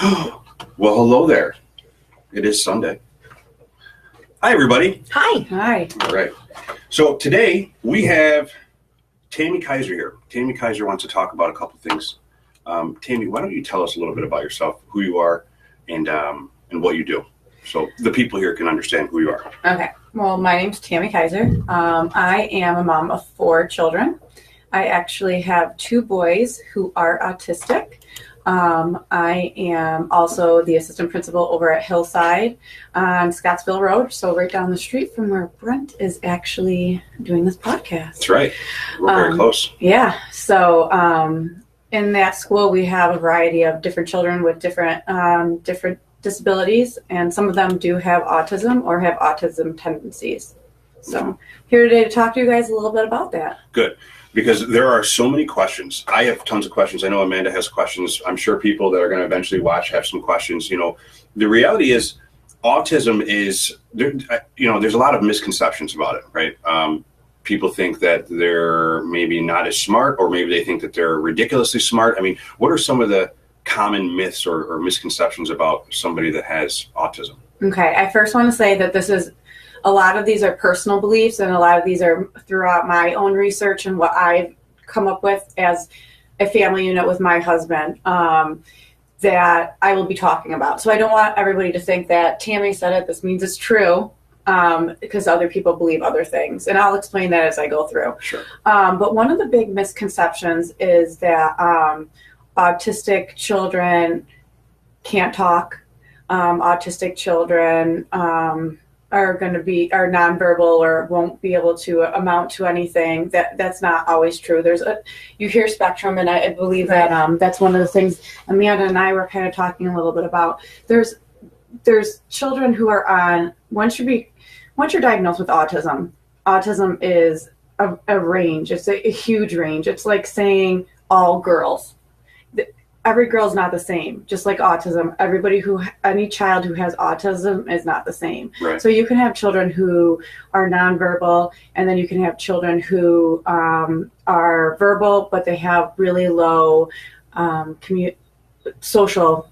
Well, hello there. It is Sunday. Hi, everybody. Hi. Hi. All right. So today we have Tami Keiser here. Tami Keiser wants to talk about a couple things. Tami, why don't you tell us a little bit about yourself, who you are, and what you do, so the people here can understand who you are. Okay. Well, my name's Tami Keiser. I am a mom of 4 children. I actually have 2 boys who are autistic. I am also the assistant principal over at Hillside on Scottsville Road, so right down the street from where Brent is actually doing this podcast. That's right. We're very close. Yeah. So in that school, we have a variety of different children with different disabilities, and some of them do have autism or have autism tendencies. So here today to talk to you guys a little bit about that. Good. Because there are so many questions. I have tons of questions. I know Amanda has questions. I'm sure people that are going to eventually watch have some questions. You know, the reality is autism is, there's a lot of misconceptions about it, right? People think that they're maybe not as smart, or maybe they think that they're ridiculously smart. I mean, what are some of the common myths or misconceptions about somebody that has autism? Okay. I first want to say that a lot of these are personal beliefs, and a lot of these are throughout my own research and what I've come up with as a family unit with my husband that I will be talking about. So I don't want everybody to think that Tami said it, this means it's true, because other people believe other things. And I'll explain that as I go through. Sure. But one of the big misconceptions is that autistic children can't talk. Autistic children are nonverbal or won't be able to amount to anything. That's not always true. You hear spectrum, and I believe that that's one of the things Amanda and I were kind of talking a little bit about. There's children who are on, once you're diagnosed with autism is a range. It's a huge range. It's like saying all girls. Every girl is not the same, just like autism. Any child who has autism is not the same. Right. So you can have children who are nonverbal, and then you can have children who are verbal, but they have really low social,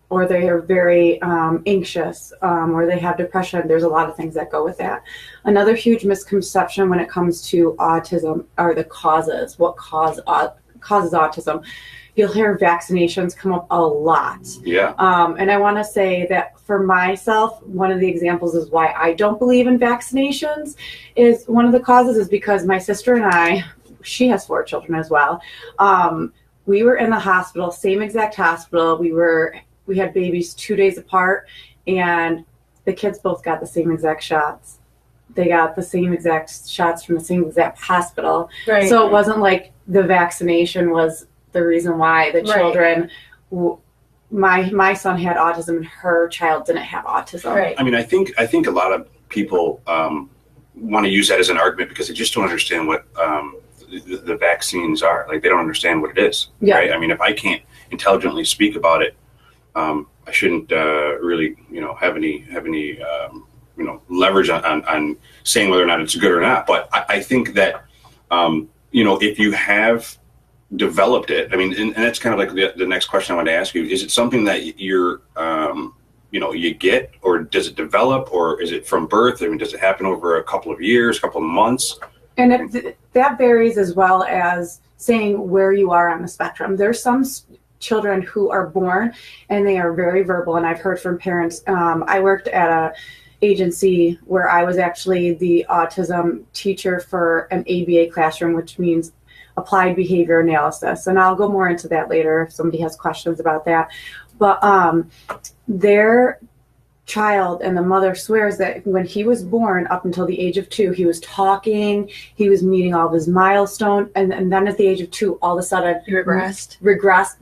or they are very anxious, or they have depression. There's a lot of things that go with that. Another huge misconception when it comes to autism are the causes. What causes autism? You'll hear vaccinations come up a lot. Yeah. And I want to say that for myself, one of the examples is why I don't believe in vaccinations is one of the causes is because my sister and I, she has 4 children as well. We were in the hospital, same exact hospital. We had babies 2 days apart, and the kids both got the same exact shots. They got the same exact shots from the same exact hospital. Right. So it wasn't like the vaccination was the reason why the children, my son had autism and her child didn't have autism. Right. I mean, I think a lot of people want to use that as an argument because they just don't understand what the vaccines are. Like, they don't understand what it is. Yeah. Right. I mean, if I can't intelligently speak about it, I shouldn't really, have any leverage on saying whether or not it's good or not. But I think that, if you have developed it, I mean, and that's kind of like the next question I want to ask you. Is it something that you're, you get, or does it develop, or is it from birth? I mean, does it happen over a couple of years, couple of months? And that varies, as well as saying where you are on the spectrum. There's some children who are born and they are very verbal, and I've heard from parents. I worked at a agency where I was actually the autism teacher for an ABA classroom, which means applied behavior analysis. And I'll go more into that later if somebody has questions about that. But their child and the mother swears that when he was born up until the age of 2, he was talking, he was meeting all of his milestones, and then at the age of 2, all of a sudden He regressed,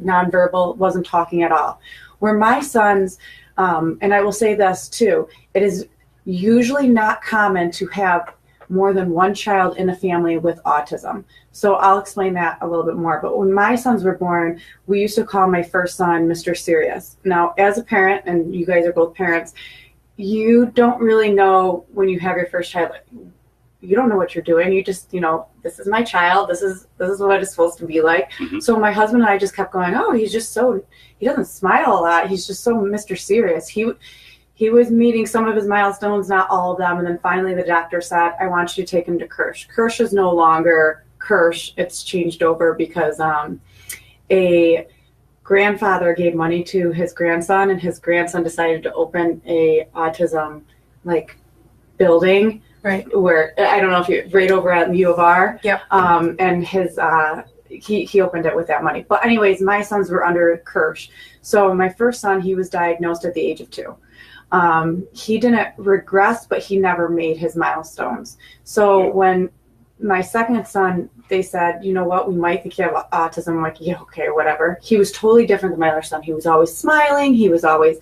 nonverbal, wasn't talking at all. Where my son's, and I will say this too, it is usually not common to have more than one child in a family with autism. So I'll explain that a little bit more. But when my sons were born, we used to call my first son Mr. Serious. Now, as a parent, and you guys are both parents, you don't really know when you have your first child you don't know what you're doing. You just, this is my child. This is what it's supposed to be like. So my husband and I just kept going, oh, he's just he doesn't smile a lot. He's just so Mr. Serious. He was meeting some of his milestones, not all of them. And then finally the doctor said, I want you to take him to Kirsch. Kirsch is no longer Kirsch. It's changed over because a grandfather gave money to his grandson, and his grandson decided to open a autism building. Right. Where, I don't know if you, right over at U of R. Yep. And his, he opened it with that money. But anyways, my sons were under Kirsch. So my first son, he was diagnosed at the age of 2. He didn't regress, but he never made his milestones. So when my second son, they said, you know what, we might think you have autism. I'm like, yeah, okay, whatever. He was totally different than my other son. He was always smiling. He was always,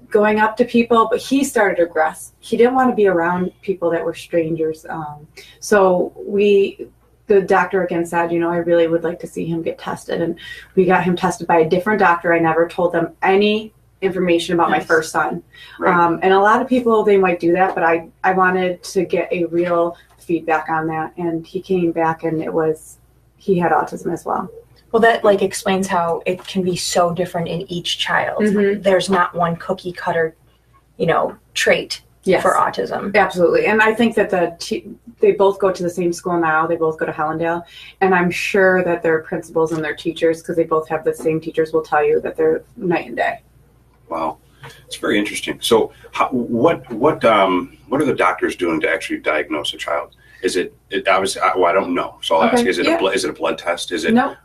going up to people, but he started to regress. He didn't want to be around people that were strangers. So the doctor again said, I really would like to see him get tested. And we got him tested by a different doctor. I never told them any information about my first son. Right. And a lot of people, they might do that, but I wanted to get a real feedback on that. And he came back and he had autism as well. Well, that explains how it can be so different in each child. Mm-hmm. There's not one cookie cutter, trait for autism. Absolutely. And I think that they both go to the same school now. They both go to Hellendale. And I'm sure that their principals and their teachers, because they both have the same teachers, will tell you that they're night and day. Wow. It's very interesting. So what are the doctors doing to actually diagnose a child? Is it obviously? Well, I don't know. So I'll ask: is it a blood test? Is it? No.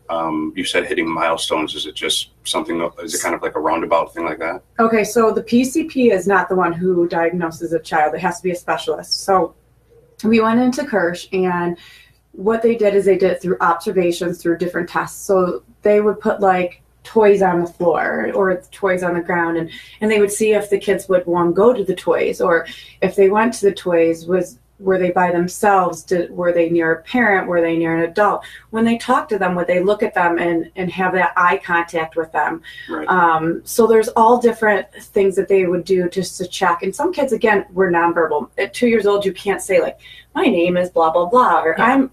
You said hitting milestones. Is it just something? Is it kind of like a roundabout thing like that? Okay, so the PCP is not the one who diagnoses a child. It has to be a specialist. So we went into Kirsch, and what they did is they did it through observations, through different tests. So they would put toys on the floor or toys on the ground, and they would see if the kids would go to the toys, or if they went to the toys, were they by themselves? Were they near a parent? Were they near an adult? When they talk to them, would they look at them and have that eye contact with them? Right. So there's all different things that they would do just to check. And some kids, again, were nonverbal. At 2 years old, you can't say my name is blah, blah, blah, or I'm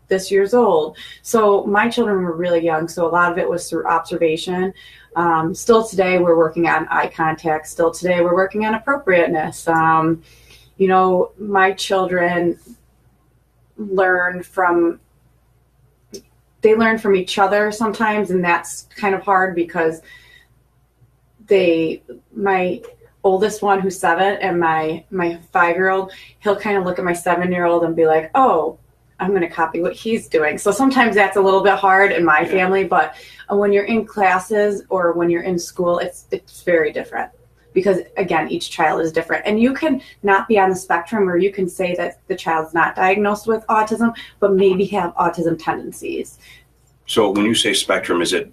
this years old. So my children were really young. So a lot of it was through observation. Still today, we're working on eye contact. Still today, we're working on appropriateness. My children learn from each other sometimes, and that's kind of hard because my oldest one, who's 7, and my 5-year-old, he'll kind of look at my 7-year-old and be like, oh, I'm going to copy what he's doing. So sometimes that's a little bit hard in my family, but when you're in classes or when you're in school, it's very different. Because, again, each child is different. And you can not be on the spectrum, or you can say that the child's not diagnosed with autism, but maybe have autism tendencies. So when you say spectrum, is it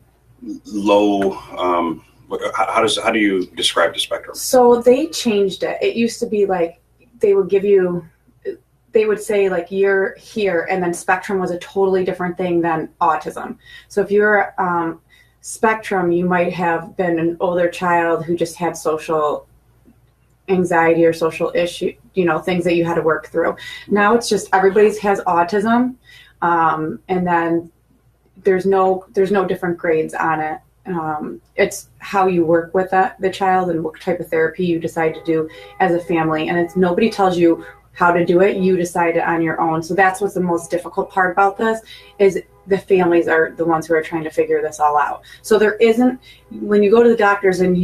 low? How do you describe the spectrum? So they changed it. It used to be they would say you're here, and then spectrum was a totally different thing than autism. So if you're spectrum, you might have been an older child who just had social anxiety or social issue, things that you had to work through. Now it's just everybody has autism, and then there's no different grades on it. It's how you work with the child and what type of therapy you decide to do as a family, and it's nobody tells you how to do it. You decide it on your own. So that's what's the most difficult part about this, is the families are the ones who are trying to figure this all out. So there isn't, when you go to the doctors and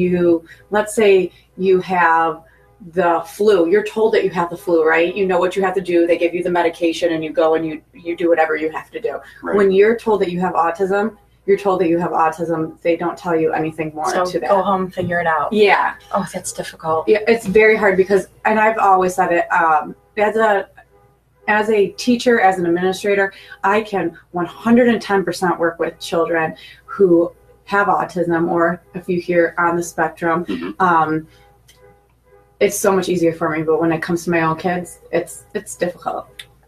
let's say you have the flu, you're told that you have the flu, right? You know what you have to do. They give you the medication and you go and you do whatever you have to do. Right. When you're told that you have autism, you're told that you have autism. They don't tell you anything more to that. Go home, figure it out. Yeah. Oh, that's difficult. Yeah, it's very hard because, and I've always said it, as a teacher, as an administrator, I can 110% work with children who have autism, or if you hear on the spectrum. Mm-hmm. It's so much easier for me, but when it comes to my own kids, it's difficult.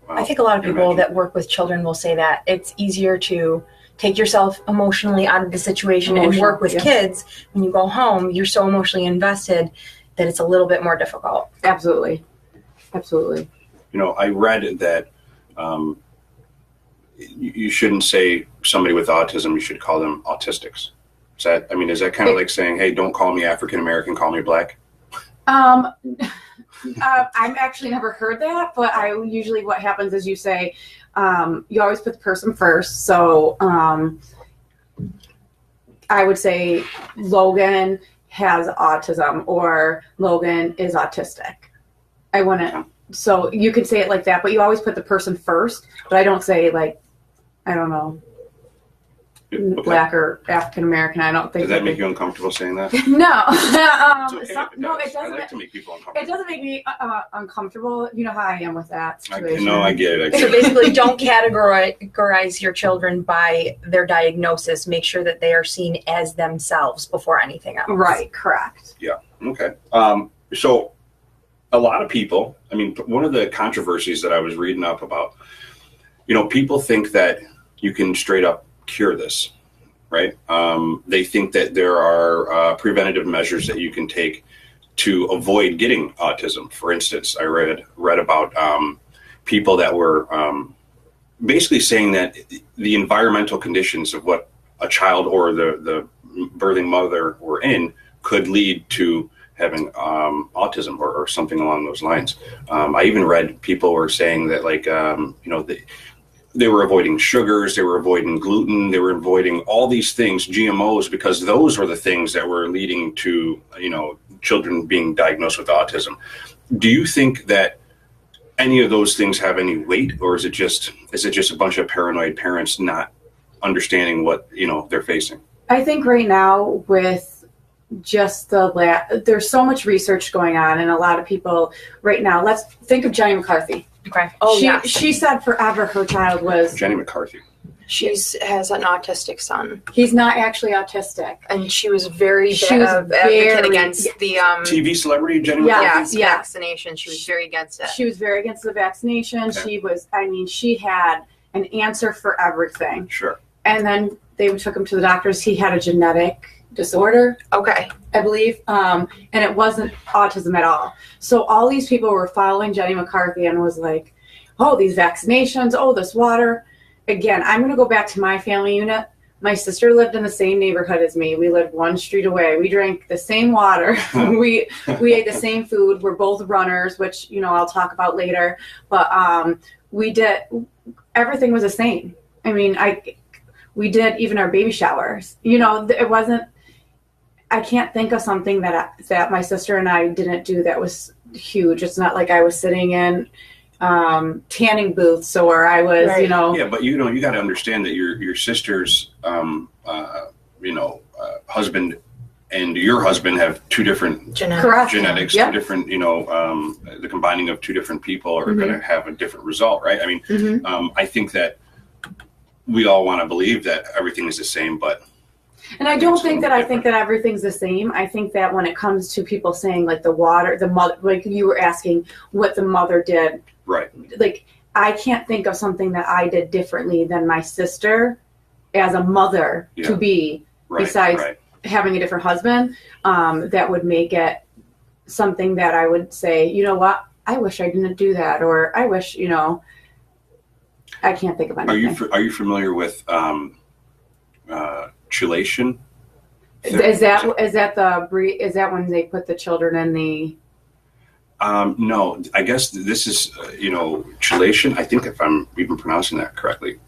Wow. I think a lot of people that work with children will say that it's easier to take yourself emotionally out of the situation and work with kids. When you go home, you're so emotionally invested that it's a little bit more difficult. Absolutely. I read that you shouldn't say somebody with autism, you should call them autistics. Is that kind of like saying, hey, don't call me African American, call me black? I've actually never heard that, but usually what happens is you say, you always put the person first. So I would say Logan has autism or Logan is autistic. I wouldn't. So you could say it like that, but you always put the person first. But I don't say like, I don't know, black or African American. I don't think. Does that make you uncomfortable saying that? No. It doesn't. I like to make people uncomfortable. It doesn't make me uncomfortable. You know how I am with that situation. I get it. So basically, don't categorize your children by their diagnosis. Make sure that they are seen as themselves before anything else. Right. Correct. Yeah. Okay. So a lot of people, one of the controversies that I was reading up about, people think that you can straight up cure this, right? They think that there are preventative measures that you can take to avoid getting autism. For instance, I read about people that were basically saying that the environmental conditions of what a child or the birthing mother were in could lead to having autism or something along those lines. I even read people were saying that they were avoiding sugars, they were avoiding gluten, they were avoiding all these things, GMOs, because those were the things that were leading to, children being diagnosed with autism. Do you think that any of those things have any weight, or is it just a bunch of paranoid parents not understanding what, they're facing? I think right now with just there's so much research going on, and a lot of people right now, let's think of Jenny McCarthy. Okay. She said forever her child was Jenny McCarthy. She has an autistic son. He's not actually autistic, and she was very advocate against the TV celebrity Jenny McCarthy. Vaccination. She was very against it. She was very against the vaccination. Okay. She had an answer for everything. Sure. And then they took him to the doctors. He had a genetic disorder. Okay. I believe. And it wasn't autism at all. So all these people were following Jenny McCarthy and was like, oh, these vaccinations, oh, this water. Again, I'm going to go back to my family unit. My sister lived in the same neighborhood as me. We lived one street away. We drank the same water. we ate the same food. We're both runners, which, I'll talk about later. But everything was the same. We did even our baby showers. It wasn't, I can't think of something that my sister and I didn't do that was huge. It's not like I was sitting in tanning booths or I was, right. Yeah, but you got to understand that your sister's, husband and your husband have two different genetics, yep. Two different, the combining of two different people are going to have a different result, right? I think that we all want to believe that everything is the same, but. And I don't think that I think that everything's the same. I think that when it comes to people saying like the mother, like you were asking what the mother did. Right. Like, I can't think of something that I did differently than my sister as a mother to be, besides having a different husband, that would make it something that I would say, you know what, I wish I didn't do that. Or I wish, I can't think of anything. Are you familiar with chelation? Is that when they put the children in the? No, I guess this is, chelation. I think if I'm even pronouncing that correctly,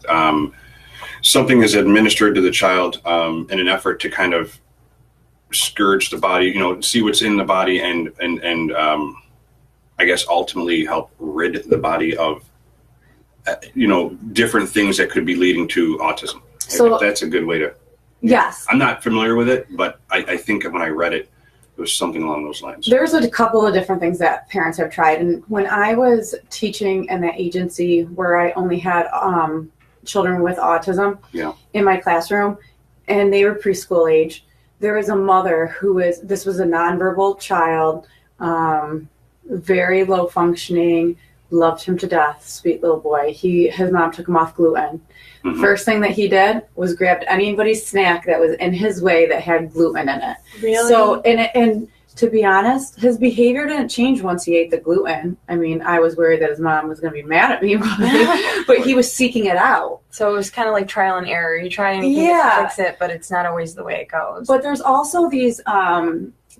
something is administered to the child in an effort to kind of scourge the body, see what's in the body and I guess ultimately help rid the body of, different things that could be leading to autism. So that's a good way to. Yes. I'm not familiar with it, but I think when I read it, it was something along those lines. There's a couple of different things that parents have tried. And when I was teaching in that agency where I only had children with autism in my classroom, and they were preschool age, there was a mother this was a nonverbal child, very low functioning, loved him to death, sweet little boy. His mom took him off gluten. Mm-hmm. First thing that he did was grabbed anybody's snack that was in his way that had gluten in it. Really? So, and to be honest, his behavior didn't change once he ate the gluten. I mean, I was worried that his mom was going to be mad at me, but he was seeking it out. So it was kind of like trial and error. You try anything to fix it, but it's not always the way it goes. But there's also these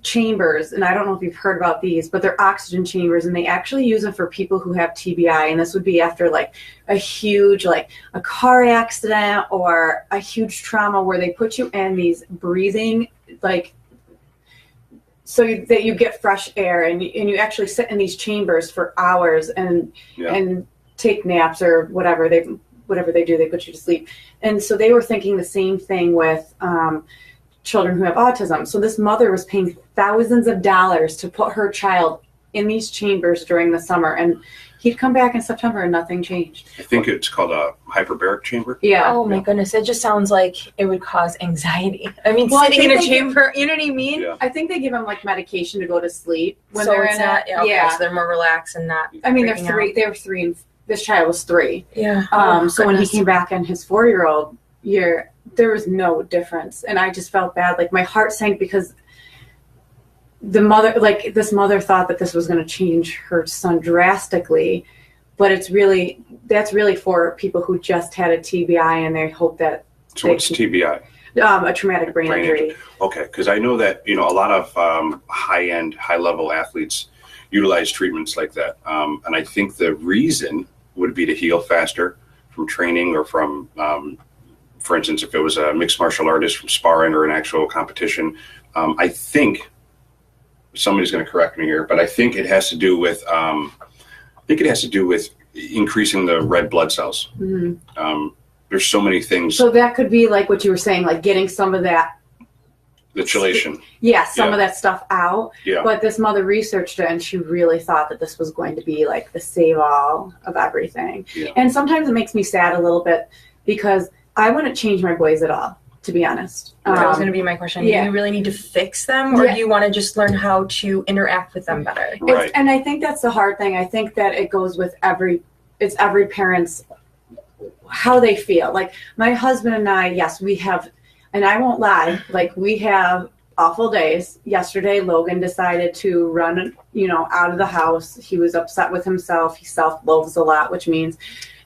chambers, and I don't know if you've heard about these, but they're oxygen chambers, and they actually use them for people who have TBI, and this would be after like a huge, like a car accident or a huge trauma, where they put you in these breathing, like, so that you get fresh air, and you actually sit in these chambers for hours and take naps or whatever they do, they put you to sleep. And so they were thinking the same thing with children who have autism. So this mother was paying thousands of dollars to put her child in these chambers during the summer, and he'd come back in September and nothing changed. I think it's called a hyperbaric chamber. Yeah. Oh my goodness. It just sounds like it would cause anxiety. I mean, sitting in a chamber, you know what I mean? Yeah. I think they give them like medication to go to sleep when So they're it's in not, it. okay, so they're more relaxed and not. I mean, freaking out. they were three, and this child was 3. Yeah. So when he came back in his 4-year-old year, there was no difference. And I just felt bad. Like my heart sank because this mother thought that this was going to change her son drastically, but that's really for people who just had a TBI and they hope that. So what's TBI? A traumatic brain injury. Okay, because I know that a lot of high-end, high-level athletes utilize treatments like that, and I think the reason would be to heal faster from training or from, for instance, if it was a mixed martial artist from sparring or an actual competition. I think somebody's going to correct me here, but I think it has to do with increasing the red blood cells. Mm-hmm. There's so many things. So that could be like what you were saying, like getting some of that. The chelation. Yeah, some of that stuff out. Yeah. But this mother researched it, and she really thought that this was going to be like the save-all of everything. Yeah. And sometimes it makes me sad a little bit because I wouldn't change my boys at all, to be honest. That was going to be my question. Yeah. Do you really need to fix them, or do you want to just learn how to interact with them better? Right. And I think that's the hard thing. I think that it goes with every parent's, how they feel. Like my husband and I, yes, we have, and I won't lie, like we have awful days. Yesterday, Logan decided to run, out of the house. He was upset with himself. He self-loathes a lot, which means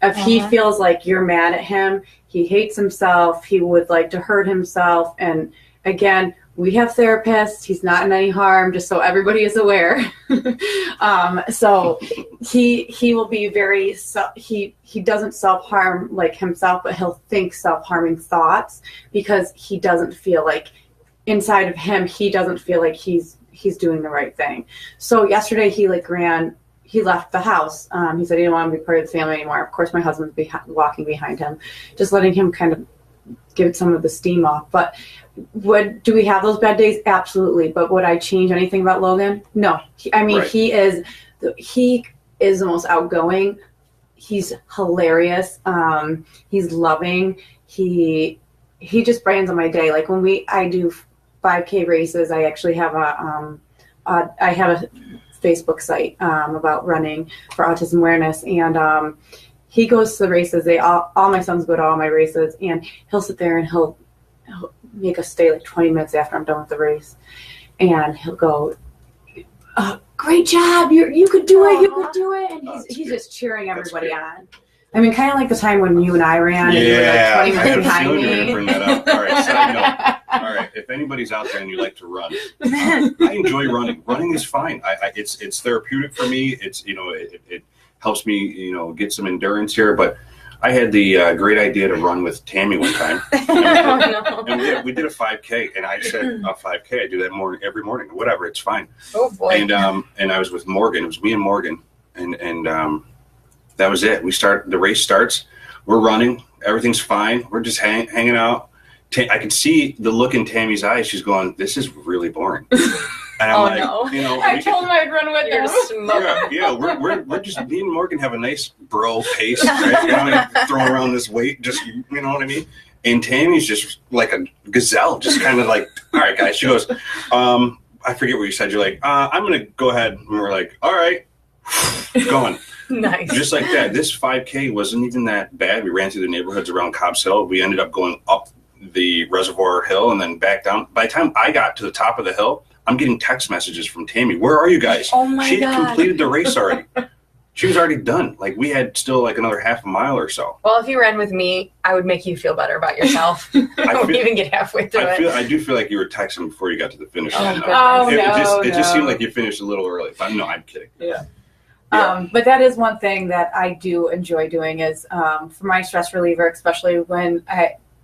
if he feels like you're mad at him, he hates himself. He would like to hurt himself. And again, we have therapists. He's not in any harm, just so everybody is aware. So he will be very, he doesn't self-harm like himself, but he'll think self-harming thoughts because he doesn't feel like inside of him, he doesn't feel like he's doing the right thing. So yesterday he left the house. He said he didn't want to be part of the family anymore. Of course, my husband's walking behind him, just letting him kind of give some of the steam off. But do we have those bad days? Absolutely. But would I change anything about Logan? No. He is the most outgoing. He's hilarious. He's loving. He just brightens on my day. Like when I do 5K races, I actually have a Facebook site about running for autism awareness, and he goes to the races. All my sons go to all my races, and he'll sit there and he'll make us stay like 20 minutes after I'm done with the race, and he'll go, "Great job! You could do it! You could do it!" And he's just cheering everybody on. I mean, kind of like the time when you and I ran, and you were like 20 minutes behind me. You were going to bring that up. All right, side note. All right, if anybody's out there and you like to run, I enjoy running. Running is fine. It's therapeutic for me. It's it helps me get some endurance here. But I had the great idea to run with Tami one time. And we did a 5K, and I said a 5K. I do that every morning. Whatever, it's fine. Oh boy. And I was with Morgan. It was me and Morgan, and that was it. The race starts. We're running. Everything's fine. We're just hanging out. I could see the look in Tammy's eyes. She's going, "This is really boring." And I'm I told him I'd run with him. Yeah, we're just, me and Morgan have a nice bro pace, right? Throwing around this weight, just, you know what I mean? And Tammy's just like a gazelle, just kind of like, "All right, guys." She goes, I forget what you said. You're like, "I'm going to go ahead." And we're like, "All right," going. Nice. Just like that. This 5K wasn't even that bad. We ran through the neighborhoods around Cobb's Hill. We ended up going up the Reservoir Hill and then back down. By the time I got to the top of the hill, I'm getting text messages from Tami. Where are you guys? Oh my She God. completed the race already. She was already done. Like, we had still like another half a mile or so. Well, if you ran with me, I would make you feel better about yourself. I wouldn't even get halfway through it. I do feel like you were texting before you got to the finish line. It just seemed like you finished a little early. But no, I'm kidding. Yeah. But that is one thing that I do enjoy doing is for my stress reliever, especially when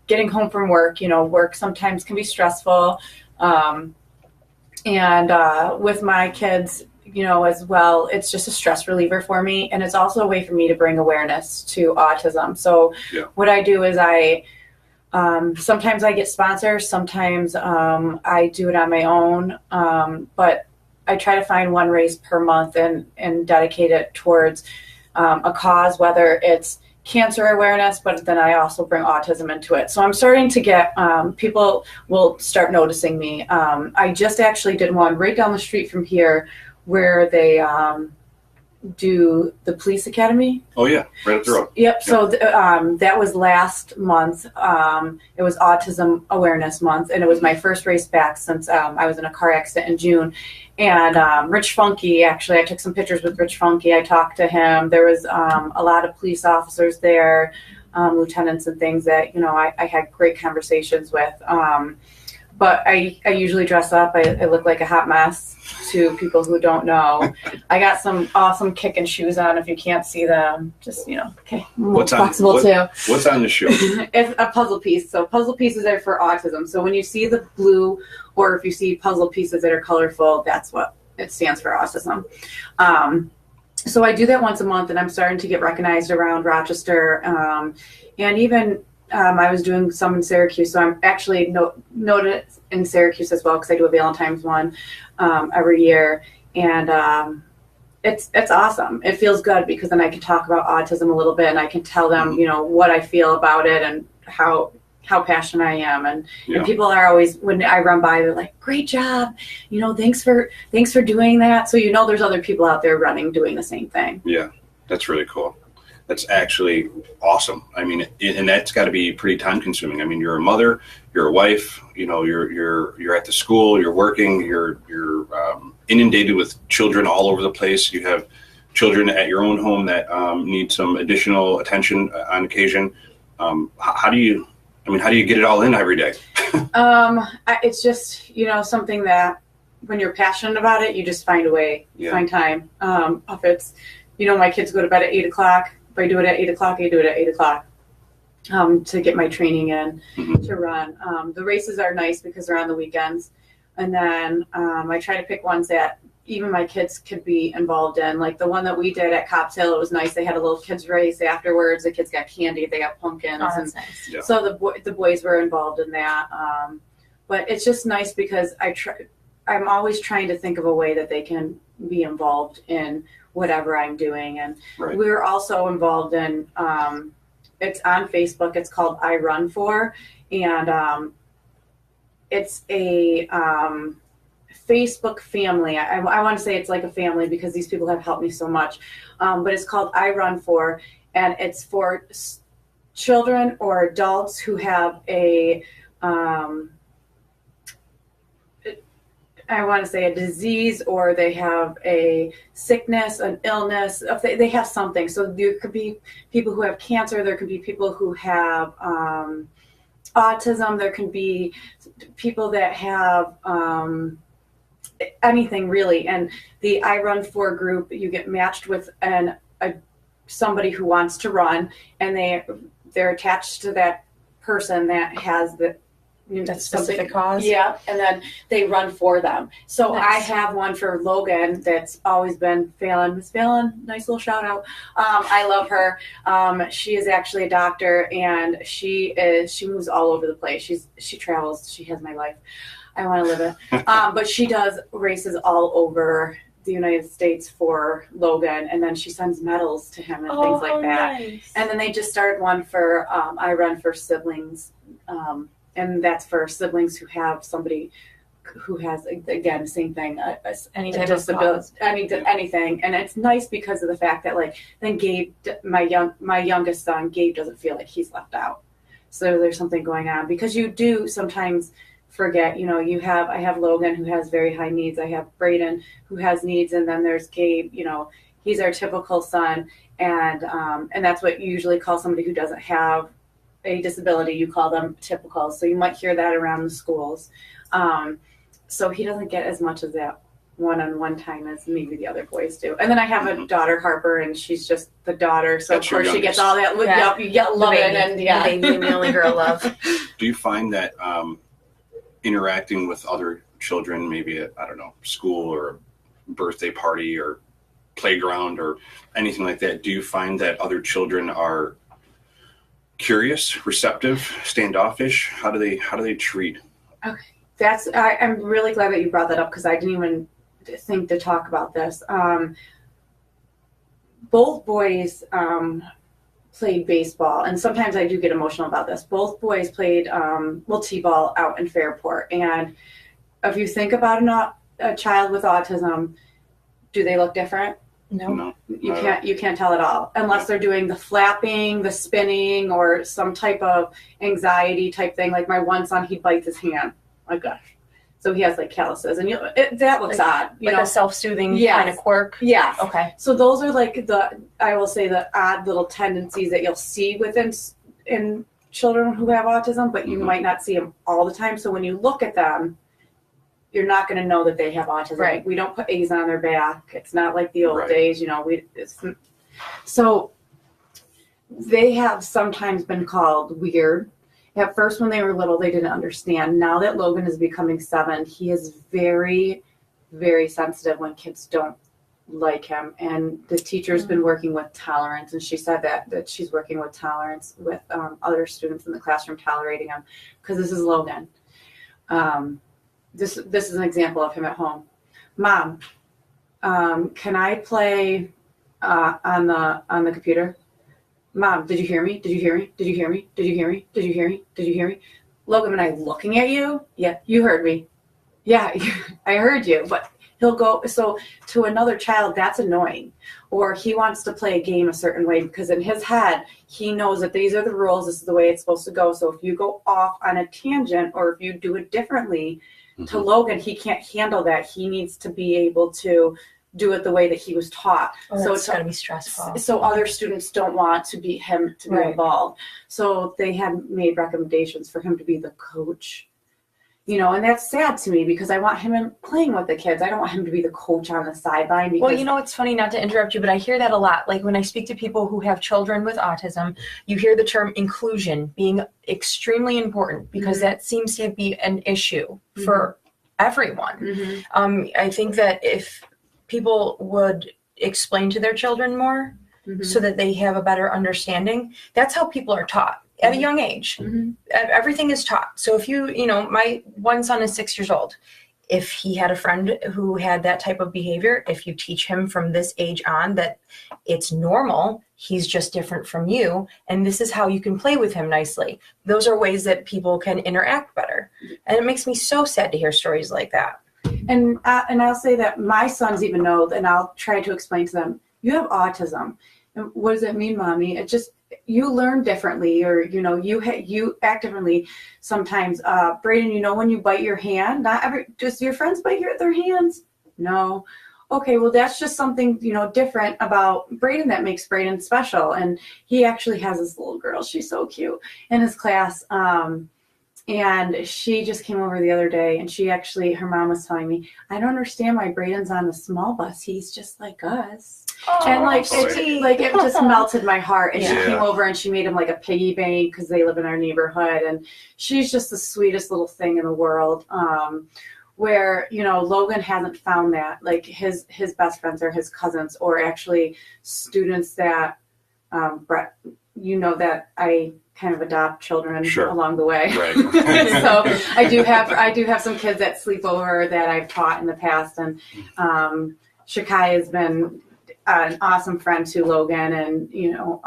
getting home from work. Work sometimes can be stressful, and with my kids, as well, it's just a stress reliever for me, and it's also a way for me to bring awareness to autism. So what I do is sometimes I get sponsors, sometimes I do it on my own, but I try to find one race per month and dedicate it towards a cause, whether it's cancer awareness, but then I also bring autism into it. So I'm starting to get, people will start noticing me. I just actually did one right down the street from here where they do the police academy. Oh yeah, right up the road. Yep. So that was last month. It was Autism Awareness Month, and it was my first race back since I was in a car accident in June. And Rich Funky, actually, I took some pictures with Rich Funky. I talked to him. There was a lot of police officers there, lieutenants and things that I had great conversations with. But I usually dress up. I look like a hot mess to people who don't know. I got some awesome kicking shoes on. If you can't see them, just, okay. Flexible too. What's on the shoe? It's a puzzle piece. So puzzle pieces are for autism. So when you see the blue, or if you see puzzle pieces that are colorful, that's what it stands for, autism. So I do that once a month, and I'm starting to get recognized around Rochester. And even I was doing some in Syracuse, so I'm actually noted in Syracuse as well, because I do a Valentine's one every year, and it's awesome. It feels good because then I can talk about autism a little bit, and I can tell them what I feel about it and how passionate I am, and people are always, when I run by, they're like, "Great job, thanks for doing that." So there's other people out there running doing the same thing. Yeah, that's really cool. That's actually awesome. I mean, and that's got to be pretty time consuming. I mean, you're a mother, you're a wife, you're at the school, you're working, you're inundated with children all over the place. You have children at your own home that need some additional attention on occasion. How do you get it all in every day? It's just, something that when you're passionate about it, you just find a way, find time. If it's, my kids go to bed at 8 o'clock. If I do it at 8 o'clock, I do it at 8 o'clock to get my training in to run. The races are nice because they're on the weekends. And then I try to pick ones that even my kids could be involved in. Like the one that we did at Copptail, it was nice. They had a little kids race afterwards. The kids got candy. They got pumpkins. Oh, that's nice. Yeah. So the boys were involved in that. But it's just nice because I'm always trying to think of a way that they can be involved in whatever I'm doing. And we're also involved in, it's on Facebook. It's called I Run For, and it's a Facebook family. I want to say it's like a family because these people have helped me so much. But it's called I Run For, and it's for children or adults who have a I want to say a disease, or they have a sickness, an illness, if they have something. So there could be people who have cancer, there could be people who have autism, there can be people that have anything really. And the I Run For group, you get matched with somebody who wants to run, and they're attached to that person that has that specific cause. Yeah, and then they run for them. So nice. I have one for Logan that's always been Fallon. Miss Fallon, nice little shout out. I love her. She is actually a doctor, and she moves all over the place. She travels. She has my life. I want to live it. But she does races all over the United States for Logan, and then she sends medals to him and things like that. Nice. And then they just started one for I Run For Siblings. And that's for siblings who have somebody who has, again, same thing, any type of disability, anything. And it's nice because of the fact that, like, then Gabe, my youngest son, Gabe doesn't feel like he's left out. So there's something going on, because you do sometimes forget, you know, I have Logan who has very high needs. I have Braden who has needs. And then there's Gabe, you know, he's our typical son. And that's what you usually call somebody who doesn't have a disability. You call them typical. So you might hear that around the schools. So he doesn't get as much of that one-on-one time as maybe the other boys do. And then I have a daughter, Harper, and she's just the daughter. So That's of course your she gets youngest. all that. Yep, you get love it. And yeah. The baby and the only girl love. Do you find that interacting with other children, maybe at, I don't know, school or birthday party or playground or anything like that, do you find that other children are curious, receptive, standoffish? How do they treat? Okay, I'm really glad that you brought that up because I didn't even think to talk about this. Both boys played baseball, and sometimes I do get emotional about this. Both boys played T-ball out in Fairport, and if you think about a child with autism, do they look different? No. You can't tell at all unless they're doing the flapping, the spinning, or some type of anxiety type thing. Like my one son, he bites his hand. My gosh. So he has like calluses, and that looks odd. Like a self-soothing kind of quirk. Yes. Okay. So those are like I will say the odd little tendencies that you'll see in children who have autism, but you might not see them all the time. So when you look at them, you're not going to know that they have autism. Right. We don't put A's on their back. It's not like the old Right. days, you know. So they have sometimes been called weird. At first, when they were little, they didn't understand. Now that Logan is becoming 7, he is very, very sensitive when kids don't like him. And the teacher's been working with tolerance, and she said that she's working with tolerance with other students in the classroom tolerating him because this is Logan. This is an example of him at home. Mom, can I play on the computer? Mom, did you hear me? Did you hear me? Did you hear me? Did you hear me? Did you hear me? Did you hear me? Logan and I looking at you? Yeah, you heard me. Yeah, I heard you. But he'll go, so to another child, that's annoying. Or he wants to play a game a certain way because in his head, he knows that these are the rules, this is the way it's supposed to go. So if you go off on a tangent or if you do it differently, to Logan, he can't handle that. He needs to be able to do it the way that he was taught. So it's got to be stressful. So other students don't want to be him to be involved. So they had made recommendations for him to be the coach. You know, and that's sad to me because I want him playing with the kids. I don't want him to be the coach on the sideline. Well, you know, it's funny, not to interrupt you, but I hear that a lot. Like when I speak to people who have children with autism, you hear the term inclusion being extremely important because that seems to be an issue for everyone. I think that if people would explain to their children more so that they have a better understanding, that's how people are taught. At a young age, everything is taught. So if you know, my one son is 6 years old. If he had a friend who had that type of behavior, if you teach him from this age on that it's normal, he's just different from you, and this is how you can play with him nicely. Those are ways that people can interact better. And it makes me so sad to hear stories like that. And I'll say that my sons even know, and I'll try to explain to them, you have autism. And what does that mean, Mommy? It just, you learn differently, or, you know, you act differently sometimes. Braden, you know, when you bite your hand, does your friends bite their hands? No. Okay, well, that's just something, you know, different about Braden that makes Braden special. And he actually has this little girl, she's so cute, in his class. And she just came over the other day, and her mom was telling me, I don't understand why Braden's on the small bus. He's just like us. Oh, and it just melted my heart. And she came over and she made him like a piggy bank because they live in our neighborhood. And she's just the sweetest little thing in the world. Where, you know, Logan hasn't found that. Like his best friends are his cousins, or actually students that, Brett, you know, that I kind of adopt children along the way. Right. So I do have some kids that sleep over that I've taught in the past, and Shakai has been an awesome friend to Logan, and you know,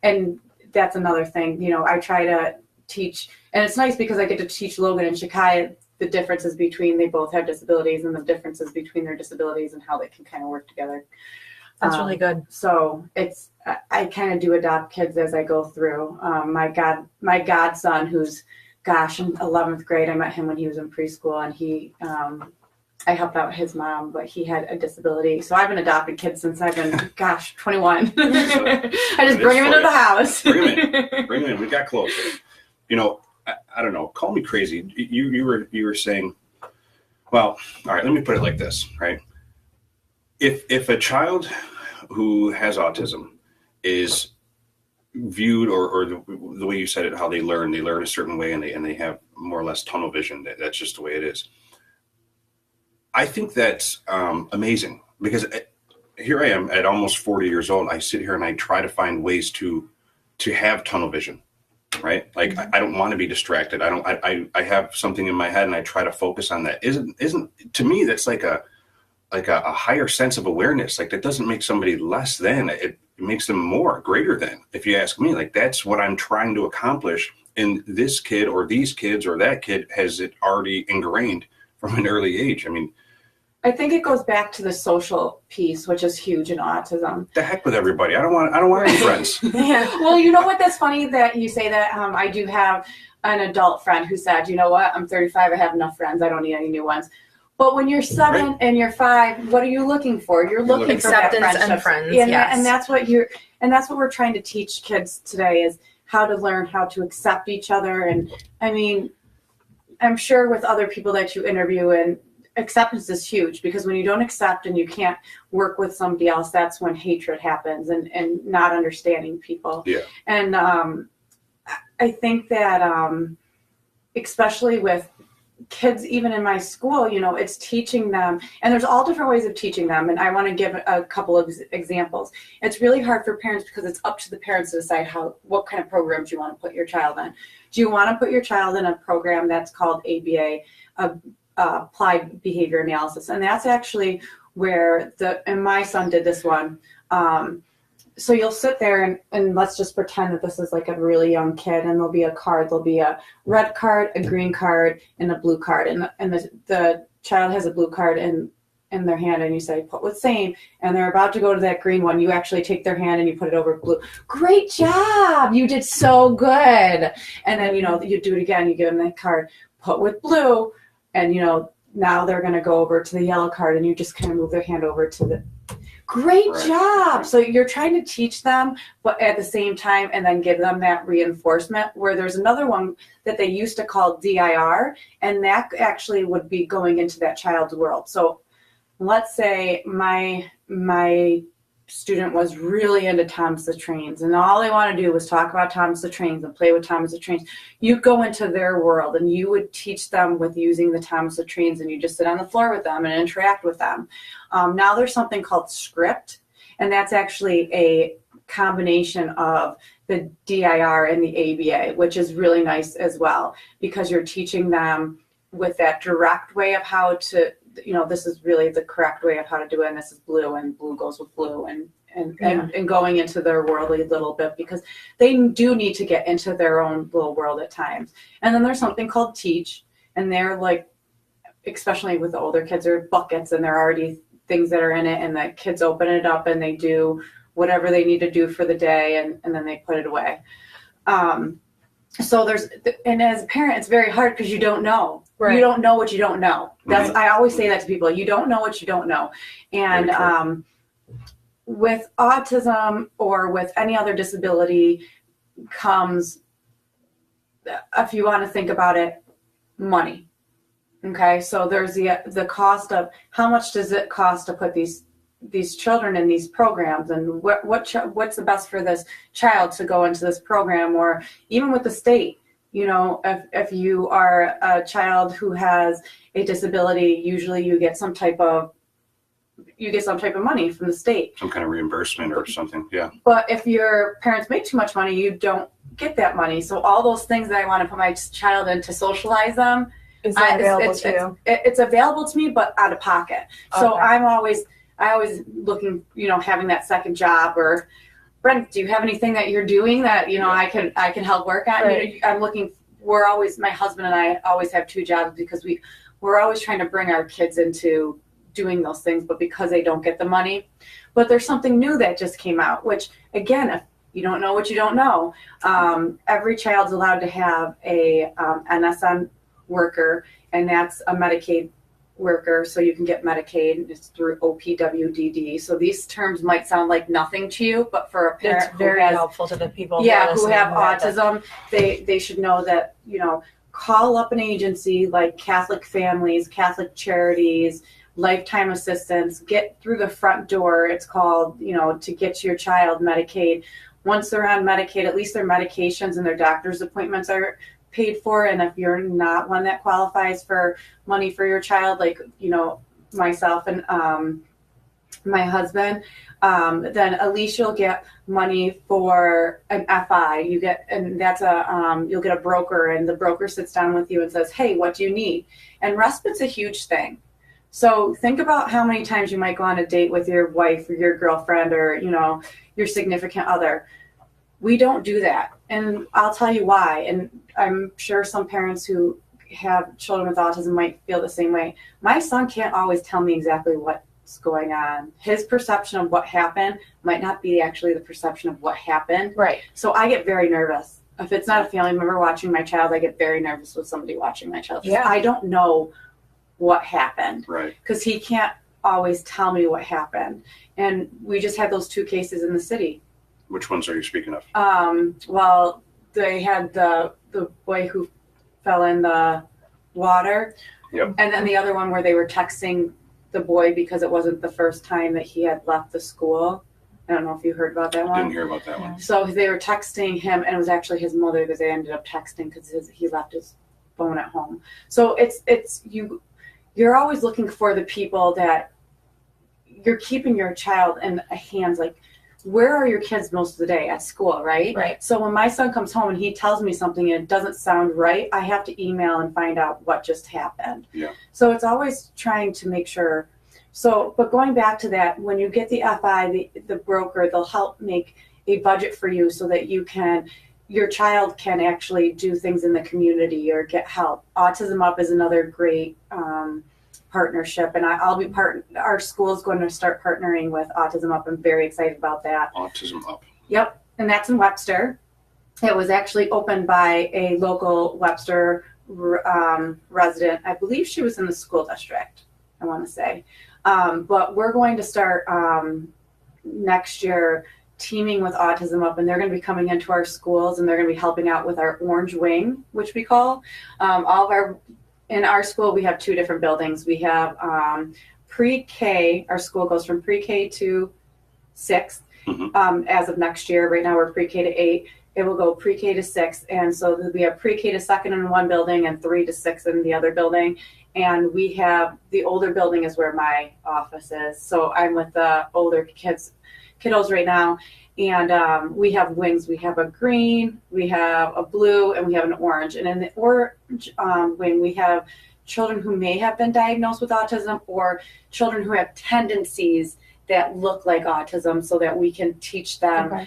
and that's another thing. You know, I try to teach, and it's nice because I get to teach Logan and Shakai the differences between, they both have disabilities, and the differences between their disabilities and how they can kind of work together. That's really good. So I kind of do adopt kids as I go through. My godson, who's gosh, in 11th grade, I met him when he was in preschool, and I helped out his mom, but he had a disability. So I've been adopting kids since I've been, 21. I just bring him into the house. Bring him in. We got close. I don't know. Call me crazy. You were saying, well, all right. Let me put it like this, right? If a child who has autism is viewed, or the way you said it, how they learn a certain way, and they have more or less tunnel vision. That's just the way it is. I think that's amazing, because here I am at almost 40 years old. I sit here and I try to find ways to have tunnel vision, right? Like I don't want to be distracted. I have something in my head and I try to focus on that. Isn't to me, that's like a higher sense of awareness. Like that doesn't make somebody less than, it makes them more, greater than, if you ask me. Like that's what I'm trying to accomplish. And this kid or these kids or that kid has it already ingrained from an early age. I mean, I think it goes back to the social piece, which is huge in autism. The heck with everybody. I don't want any friends. Yeah. Well, you know what? That's funny that you say that. I do have an adult friend who said, you know what? I'm 35. I have enough friends. I don't need any new ones. But when you're 7 and you're 5, what are you looking for? You're looking for that acceptance and friends. And that's what we're trying to teach kids today, is how to learn how to accept each other. And I mean, I'm sure with other people that you interview, and acceptance is huge, because when you don't accept and you can't work with somebody else, that's when hatred happens and not understanding people. Yeah. And I think that especially with kids, even in my school, it's teaching them, and there's all different ways of teaching them. And I want to give a couple of examples. It's really hard for parents, because it's up to the parents to decide what kind of programs you want to put your child in. Do you want to put your child in a program that's called ABA, Applied Behavior Analysis? And that's actually where and my son did this one. So you'll sit there and let's just pretend that this is like a really young kid, and there'll be a card. There'll be a red card, a green card, and a blue card. And the child has a blue card in their hand, and you say, put what's same, and they're about to go to that green one. You actually take their hand and you put it over blue. Great job! You did so good. And then, you do it again. You give them that card, put with blue, and, now they're going to go over to the yellow card, and you just kind of move their hand over to the great job. So you're trying to teach them, but at the same time, and then give them that reinforcement, where there's another one that they used to call DIR, and that actually would be going into that child's world. So let's say my student was really into Thomas the Trains, and all they want to do was talk about Thomas the Trains and play with Thomas the Trains. You'd go into their world and you would teach them with using the Thomas the Trains, and you just sit on the floor with them and interact with them. Now there's something called script, and that's actually a combination of the DIR and the ABA, which is really nice as well, because you're teaching them with that direct way of how to, this is really the correct way of how to do it, and this is blue, and blue goes with blue, and going into their world a little bit, because they do need to get into their own little world at times. And then there's something called teach, and they're like, especially with the older kids, are buckets, and there are already things that are in it, and the kids open it up and they do whatever they need to do for the day, and then they put it away. So and as a parent, it's very hard, because you don't know. Right. You don't know what you don't know. That's, I always say that to people. You don't know what you don't know. And with autism or with any other disability comes, if you want to think about it, money. Okay, so there's the cost of how much does it cost to put these children in these programs, and what's the best for this child to go into this program, or even with the state. If you are a child who has a disability, usually you get some type of money from the state. Some kind of reimbursement or something, yeah. But if your parents make too much money, you don't get that money. So all those things that I want to put my child in to socialize them, it's available to me, but out of pocket. Okay. So I always looking, having that second job, or Brent, do you have anything that you're doing that, I can help work on? Right. I'm looking, my husband and I always have two jobs, because we're always trying to bring our kids into doing those things, but because they don't get the money. But there's something new that just came out, which again, You don't know what you don't know. Every child's allowed to have a NSN worker, and that's a Medicaid worker, so you can get Medicaid. It's through OPWDD. So these terms might sound like nothing to you, but for a parent It's very who has, helpful to the people who are listening have who have autism, they should know that, call up an agency like Catholic Families, Catholic Charities, Lifetime Assistance, get through the front door, it's called, to get your child Medicaid. Once they're on Medicaid, at least their medications and their doctor's appointments are paid for. And if you're not one that qualifies for money for your child, like, myself and my husband, then at least you'll get money for an FI. You'll get a broker, and the broker sits down with you and says, hey, what do you need? And respite's a huge thing. So think about how many times you might go on a date with your wife or your girlfriend or, your significant other. We don't do that. And I'll tell you why. And I'm sure some parents who have children with autism might feel the same way. My son can't always tell me exactly what's going on. His perception of what happened might not be actually the perception of what happened. Right. So I get very nervous. If it's not a family member watching my child, I get very nervous with somebody watching my child. Yeah. I don't know what happened. Right. Because he can't always tell me what happened. And we just had those 2 cases in the city. Which ones are you speaking of? Well, they had the boy who fell in the water. Yep. And then the other one where they were texting the boy because it wasn't the first time that he had left the school. I don't know if you heard about that one. Didn't hear about that one. So they were texting him, and it was actually his mother that they ended up texting because he left his phone at home. So you're always looking for the people that you're keeping your child in hands. Like, where are your kids most of the day? At school, right? Right. So when my son comes home and he tells me something and it doesn't sound right, I have to email and find out what just happened. Yeah. So it's always trying to make sure. So, but going back to that, when you get the FI, the broker, they'll help make a budget for you so that your child can actually do things in the community or get help. Autism Up is another great partnership, and our school is going to start partnering with Autism Up. I'm very excited about that. Autism Up. Yep, and that's in Webster. It was actually opened by a local Webster resident. I believe she was in the school district, I want to say. But we're going to start next year teaming with Autism Up, and they're going to be coming into our schools, and they're going to be helping out with our Orange Wing, which we call in our school. We have 2 different buildings. We have pre-K. Our school goes from pre-K to 6th. As of next year. Right now we're pre-K to 8. It will go pre-K to 6th, and so we have pre-K to 2nd in one building and 3 to 6 in the other building. And we have the older building is where my office is. So I'm with the older kiddos right now. And we have wings. We have a green, we have a blue, and we have an orange. And in the orange wing, we have children who may have been diagnosed with autism or children who have tendencies that look like autism so that we can teach them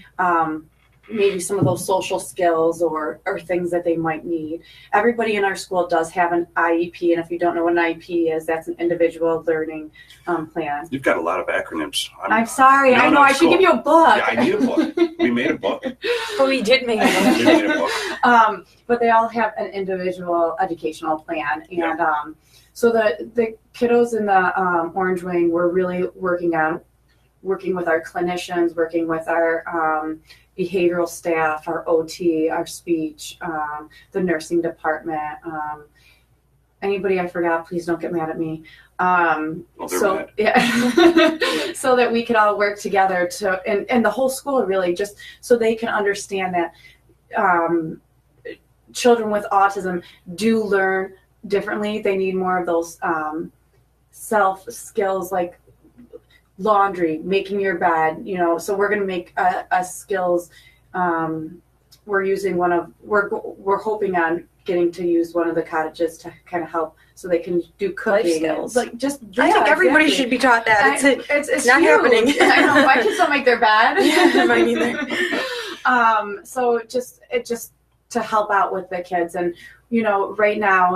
maybe some of those social skills or things that they might need. Everybody in our school does have an IEP, and if you don't know what an IEP is, that's an individual learning plan. You've got a lot of acronyms. I'm sorry. I know. I should give you a book. Yeah, I need a book. We made a book. But we did make a We made a book. But they all have an individual educational plan. And so the kiddos in the Orange Wing, we're really working with our clinicians, working with our behavioral staff, our OT, our speech, the nursing department. Anybody I forgot, please don't get mad at me. So that we can all work together and the whole school really, just so they can understand that children with autism do learn differently. They need more of those self skills like laundry, making your bed, so we're going to make a skills. We're hoping on getting to use one of the cottages to kind of help so they can do cooking. Life skills. I think everybody should be taught that. It's not huge. happening. I know, my kids don't make their bed. Mine either. So it just to help out with the kids. And right now,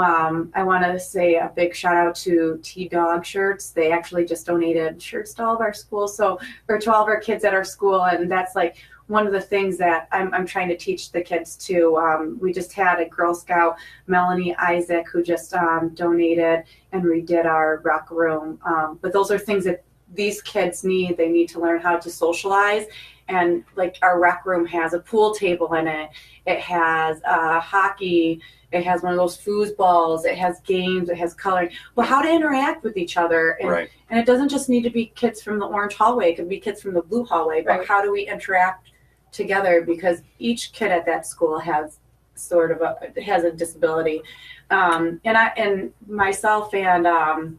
I want to say a big shout out to Tdawg shirts. They actually just donated shirts to all of our schools, or to all of our kids at our school, and that's like one of the things that I'm trying to teach the kids too. We just had a Girl Scout, Melanie Isaac, who just donated and redid our rec room. But those are things that these kids need. They need to learn how to socialize. And like our rec room has a pool table in it. It has hockey. It has one of those foosballs. It has games. It has coloring. Well, how to interact with each other. And, Right. and it doesn't just need to be kids from the orange hallway. It could be kids from the blue hallway. But Right. how do we interact together? Because each kid at that school has has a disability. And myself and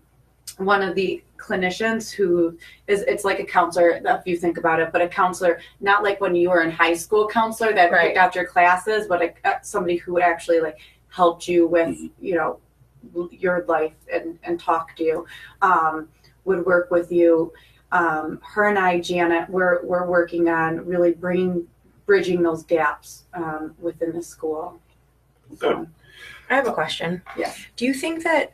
one of the clinicians who it's like a counselor, if you think about it, but a counselor, not like when you were in high school counselor that Right. picked out your classes, but somebody who would actually like helped you with, your life and talk to you, would work with you. Her and I, Janet, we're working on really bridging those gaps within the school. So, I have a question. Yeah. Do you think that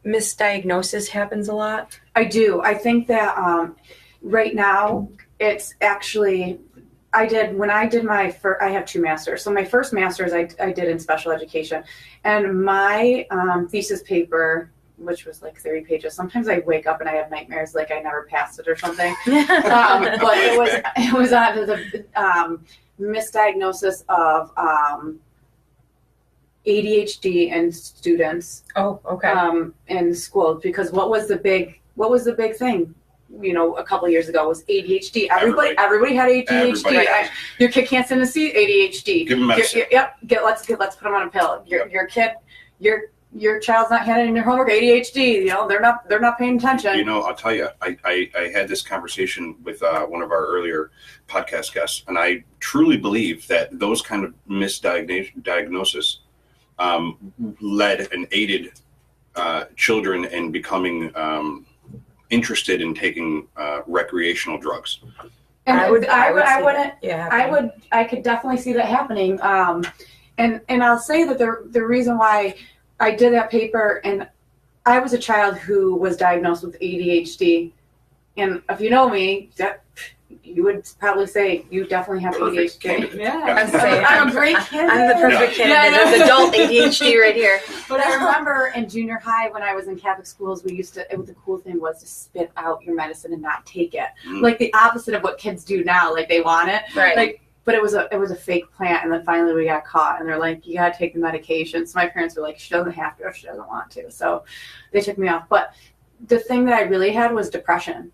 misdiagnosis happens a lot? I do. I think that right now it's actually, when I did my first, I have 2 masters. So my first master's I did in special education, and my thesis paper, which was like 30 pages. Sometimes I wake up and I have nightmares like I never passed it or something. But it was on the misdiagnosis of ADHD in students Oh, okay. in school, because what was the big thing a couple of years ago was ADHD. Everybody had ADHD. Everybody. Your kid can't stand to see ADHD. Give them medicine. Let's put them on a pill. Your kid, your child's not handing in their homework. ADHD. They're not paying attention. I'll tell you, I had this conversation with one of our earlier podcast guests, and I truly believe that those kind of misdiagnosis led and aided children in becoming interested in taking recreational drugs. And I could definitely see that happening. And I'll say that the reason why I did that paper, and I was a child who was diagnosed with ADHD, and if you know me, that you would probably say you definitely have Perfect ADHD. candidate. Yeah, I'm a great candidate. I'm the perfect candidate. There's adult ADHD right here. But I remember in junior high when I was in Catholic schools, the cool thing was to spit out your medicine and not take it. Like the opposite of what kids do now. Like they want it. Right. But it was a fake plant, and then finally we got caught, and they're like, you gotta take the medication. So my parents were like, she doesn't have to if she doesn't want to. So they took me off. But the thing that I really had was depression.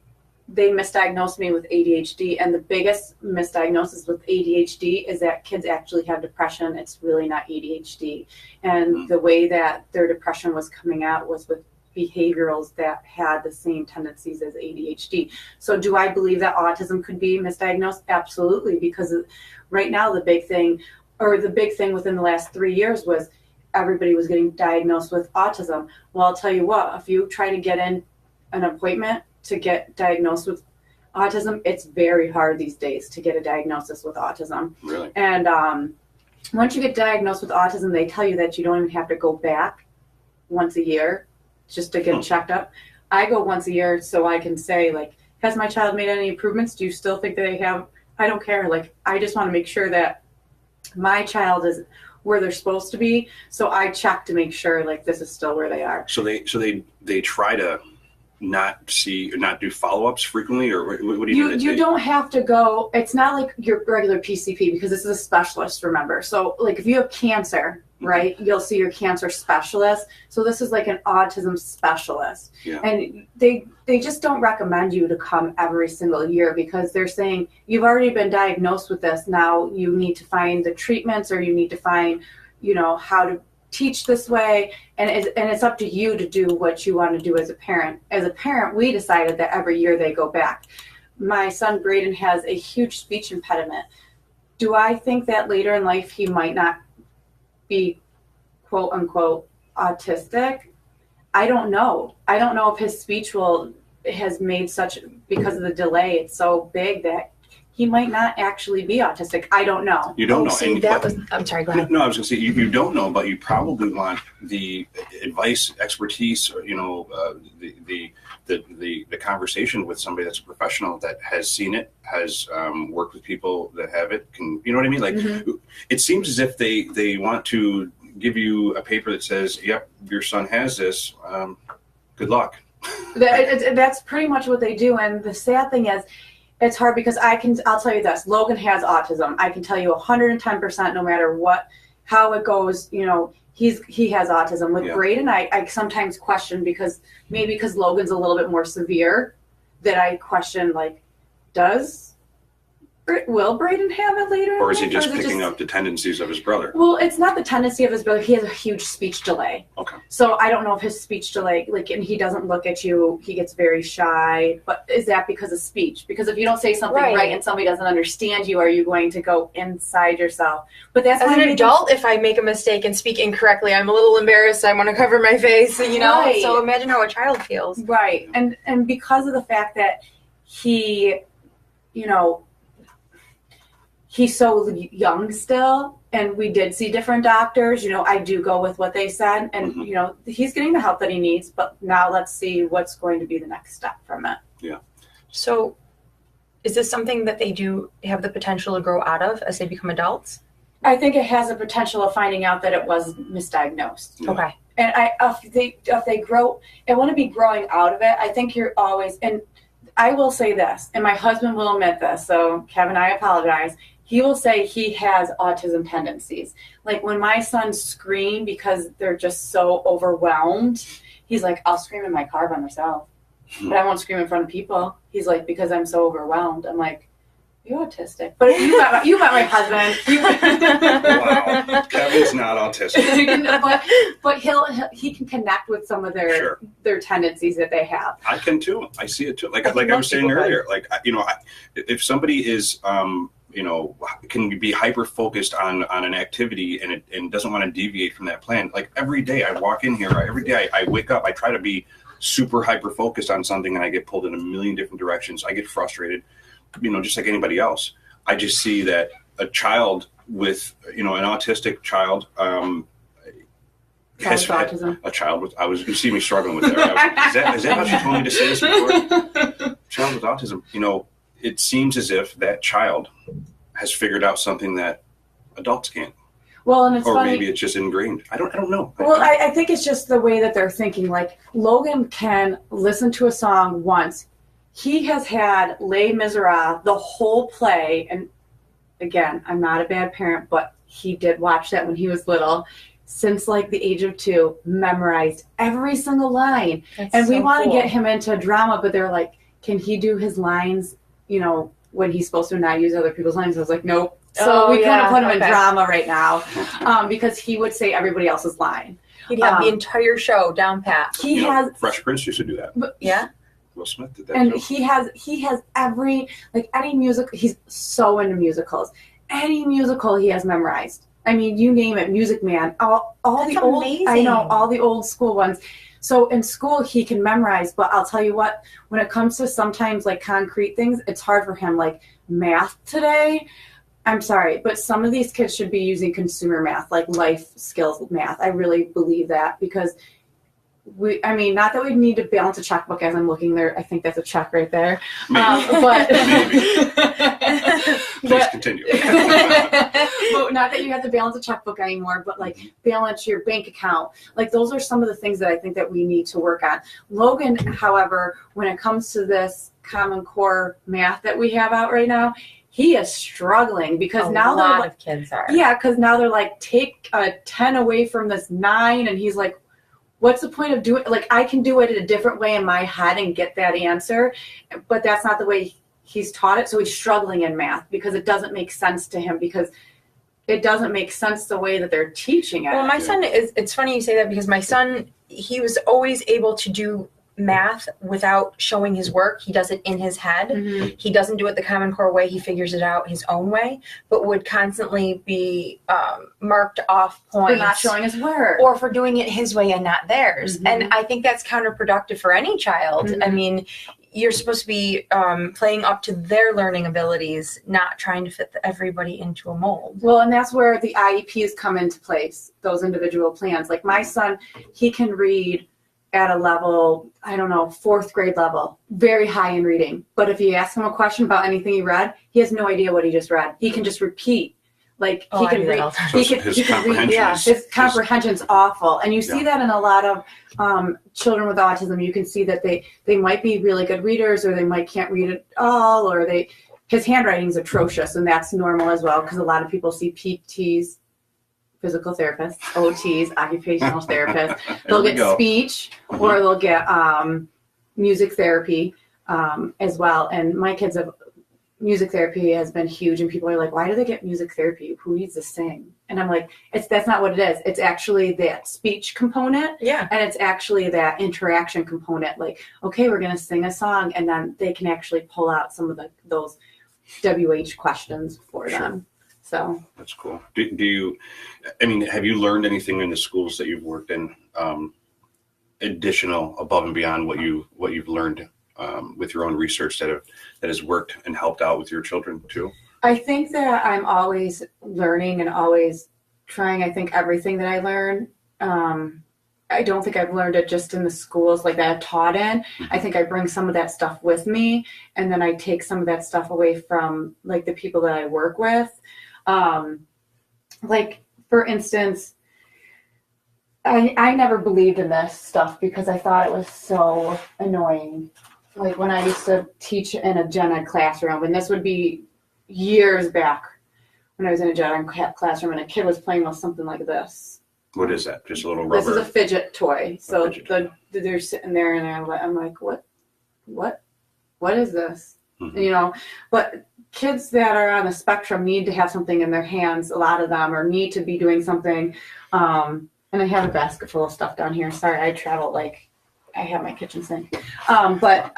They misdiagnosed me with ADHD, and the biggest misdiagnosis with ADHD is that kids actually have depression. It's really not ADHD. And the way that their depression was coming out was with behaviorals that had the same tendencies as ADHD. So do I believe that autism could be misdiagnosed? Absolutely, because right now the big thing within the last 3 years was everybody was getting diagnosed with autism. Well, I'll tell you what, if you try to get in an appointment to get diagnosed with autism, it's very hard these days to get a diagnosis with autism. Really? And once you get diagnosed with autism, they tell you that you don't even have to go back once a year just to get checked up. I go once a year so I can say, like, has my child made any improvements? Do you still think they have? I don't care. Like, I just want to make sure that my child is where they're supposed to be. So I check to make sure, like, this is still where they are. So they try to not do follow-ups frequently, or what do you do? You don't have to go. It's not like your regular PCP, because this is a specialist, remember. So like if you have cancer, right, you'll see your cancer specialist. So this is like an autism specialist. Yeah. And they just don't recommend you to come every single year, because they're saying you've already been diagnosed with this. Now you need to find the treatments, or you need to find, how to teach this way, and it's up to you to do what you want to do as a parent. As a parent, we decided that every year they go back. My son Braden has a huge speech impediment. Do I think that later in life he might not be quote unquote autistic? I don't know. I don't know if his speech has made such, because of the delay, it's so big that he might not actually be autistic. I don't know. You don't know. See, I'm sorry, go ahead. No, I was going to say you don't know, but you probably want the advice, expertise, or the conversation with somebody that's a professional that has seen it, has worked with people that have it. Can you know what I mean? Like it seems as if they want to give you a paper that says, "Yep, your son has this. Good luck." That's pretty much what they do. And the sad thing is, it's hard because I'll tell you this, Logan has autism. I can tell you 110%, no matter how it goes, he has autism. With Braden, I sometimes question because Logan's a little bit more severe, that I question, like, will Braden have it later? Or is he just picking up the tendencies of his brother? Well, it's not the tendency of his brother. He has a huge speech delay. Okay. So I don't know if his speech delay, and he doesn't look at you, he gets very shy. But is that because of speech? Because if you don't say something right and somebody doesn't understand you, are you going to go inside yourself? But that's as an adult, if I make a mistake and speak incorrectly, I'm a little embarrassed. I want to cover my face, Right. So imagine how a child feels. Right. And because of the fact that he, he's so young still, and we did see different doctors. I do go with what they said, and he's getting the help that he needs. But now let's see what's going to be the next step from it. Yeah. So, is this something that they do have the potential to grow out of as they become adults? I think it has a potential of finding out that it was misdiagnosed. Yeah. Okay. And if they grow, and want to be growing out of it, I think you're always. And I will say this, and my husband will admit this. So Kevin, I apologize. He will say he has autism tendencies. Like when my sons scream because they're just so overwhelmed, he's like, I'll scream in my car by myself, but I won't scream in front of people. He's like, because I'm so overwhelmed. I'm like, you're autistic. But you met my husband. Wow. Kevin's not autistic. but he can connect with some of their tendencies that they have. I can too. I see it too. Like I was saying earlier, if somebody is can be hyper focused on an activity and doesn't want to deviate from that plan. Like every day I walk in here, every day I wake up, I try to be super hyper focused on something, and I get pulled in a million different directions. I get frustrated, just like anybody else. I just see that a child with, an autistic child, has autism. A child with, you see me struggling with that. Is that how she told me to say this before? Child with autism, it seems as if that child has figured out something that adults can't. Well, and it's funny. Maybe it's just ingrained. I don't know. Well, I think it's just the way that they're thinking. Like Logan can listen to a song once. He has had Les Miserables, the whole play. And again, I'm not a bad parent, but he did watch that when he was little. Since like the age of 2, memorized every single line. And we want to get him into drama, but they're like, can he do his lines, when he's supposed to not use other people's lines? I was like, nope. So we couldn't put him in drama right now because he would say everybody else's line. He'd have the entire show down pat. He has Fresh Prince used to do that. But, Will Smith did that. And too. he has any music. He's so into musicals. Any musical he has memorized. I mean, you name it, Music Man. All That's the old. amazing. I know all the old school ones. So in school he can memorize, but I'll tell you what, when it comes to sometimes like concrete things, it's hard for him. Like math today, I'm sorry, but some of these kids should be using consumer math, like life skills math. I really believe that because not that we need to balance a checkbook as I'm looking there. I think that's a check right there. But Please continue. But not that you have to balance a checkbook anymore, but like balance your bank account. Like those are some of the things that I think that we need to work on. Logan, however, when it comes to this Common Core math that we have out right now, he is struggling because now a lot of kids are. Yeah, because now they're like, take a 10 away from this 9, and he's like, what's the point of doing, like, I can do it in a different way in my head and get that answer, but that's not the way he's taught it. So he's struggling in math because it doesn't make sense to him because it doesn't make sense the way that they're teaching it. Well, my son it's funny you say that because my son, he was always able to do math without showing his work. He does it in his head. Mm-hmm. He doesn't do it the Common Core way. He figures it out his own way, but would constantly be marked off points for not showing his work or for doing it his way and not theirs. Mm-hmm. And I think that's counterproductive for any child. Mm-hmm. I mean, you're supposed to be playing up to their learning abilities, not trying to fit everybody into a mold. Well, and that's where the IEPs come into place, those individual plans. Like my son, he can read at a level, I don't know, 4th grade level, very high in reading. But if you ask him a question about anything he read, he has no idea what he just read. He can just repeat. Like he can read. He can read. Yeah, his comprehension's awful, and you see that in a lot of children with autism. You can see that they might be really good readers, or they might can't read at all, or his handwriting's atrocious, and that's normal as well because a lot of people see PTs, physical therapists, OTs, occupational therapists. They'll get speech, or they'll get music therapy as well. And my kids have. Music therapy has been huge, and people are like, why do they get music therapy? Who needs to sing? And I'm like, that's not what it is. It's actually that speech component. Yeah. And it's actually that interaction component. Like, okay, we're going to sing a song, and then they can actually pull out some of those WH questions for them. So that's cool. Do you, I mean, have you learned anything in the schools that you've worked in, additional above and beyond what you've learned with your own research that has worked and helped out with your children too? I think that I'm always learning and always trying. I think everything that I learn, I don't think I've learned it just in the schools like that I've taught in. I think I bring some of that stuff with me, and then I take some of that stuff away from like the people that I work with. Like for instance, I never believed in this stuff because I thought it was so annoying. Like when I used to teach in a gen ed classroom, and this would be years back when I was in a gen ed classroom, and a kid was playing with something like this. What is that? Just a little rubber? This is a fidget toy. So fidget they're sitting there, and I'm like, what is this? Mm-hmm. You know, but kids that are on the spectrum need to have something in their hands, a lot of them, or need to be doing something. And I have a basket full of stuff down here. Sorry, I travel like I have my kitchen sink. But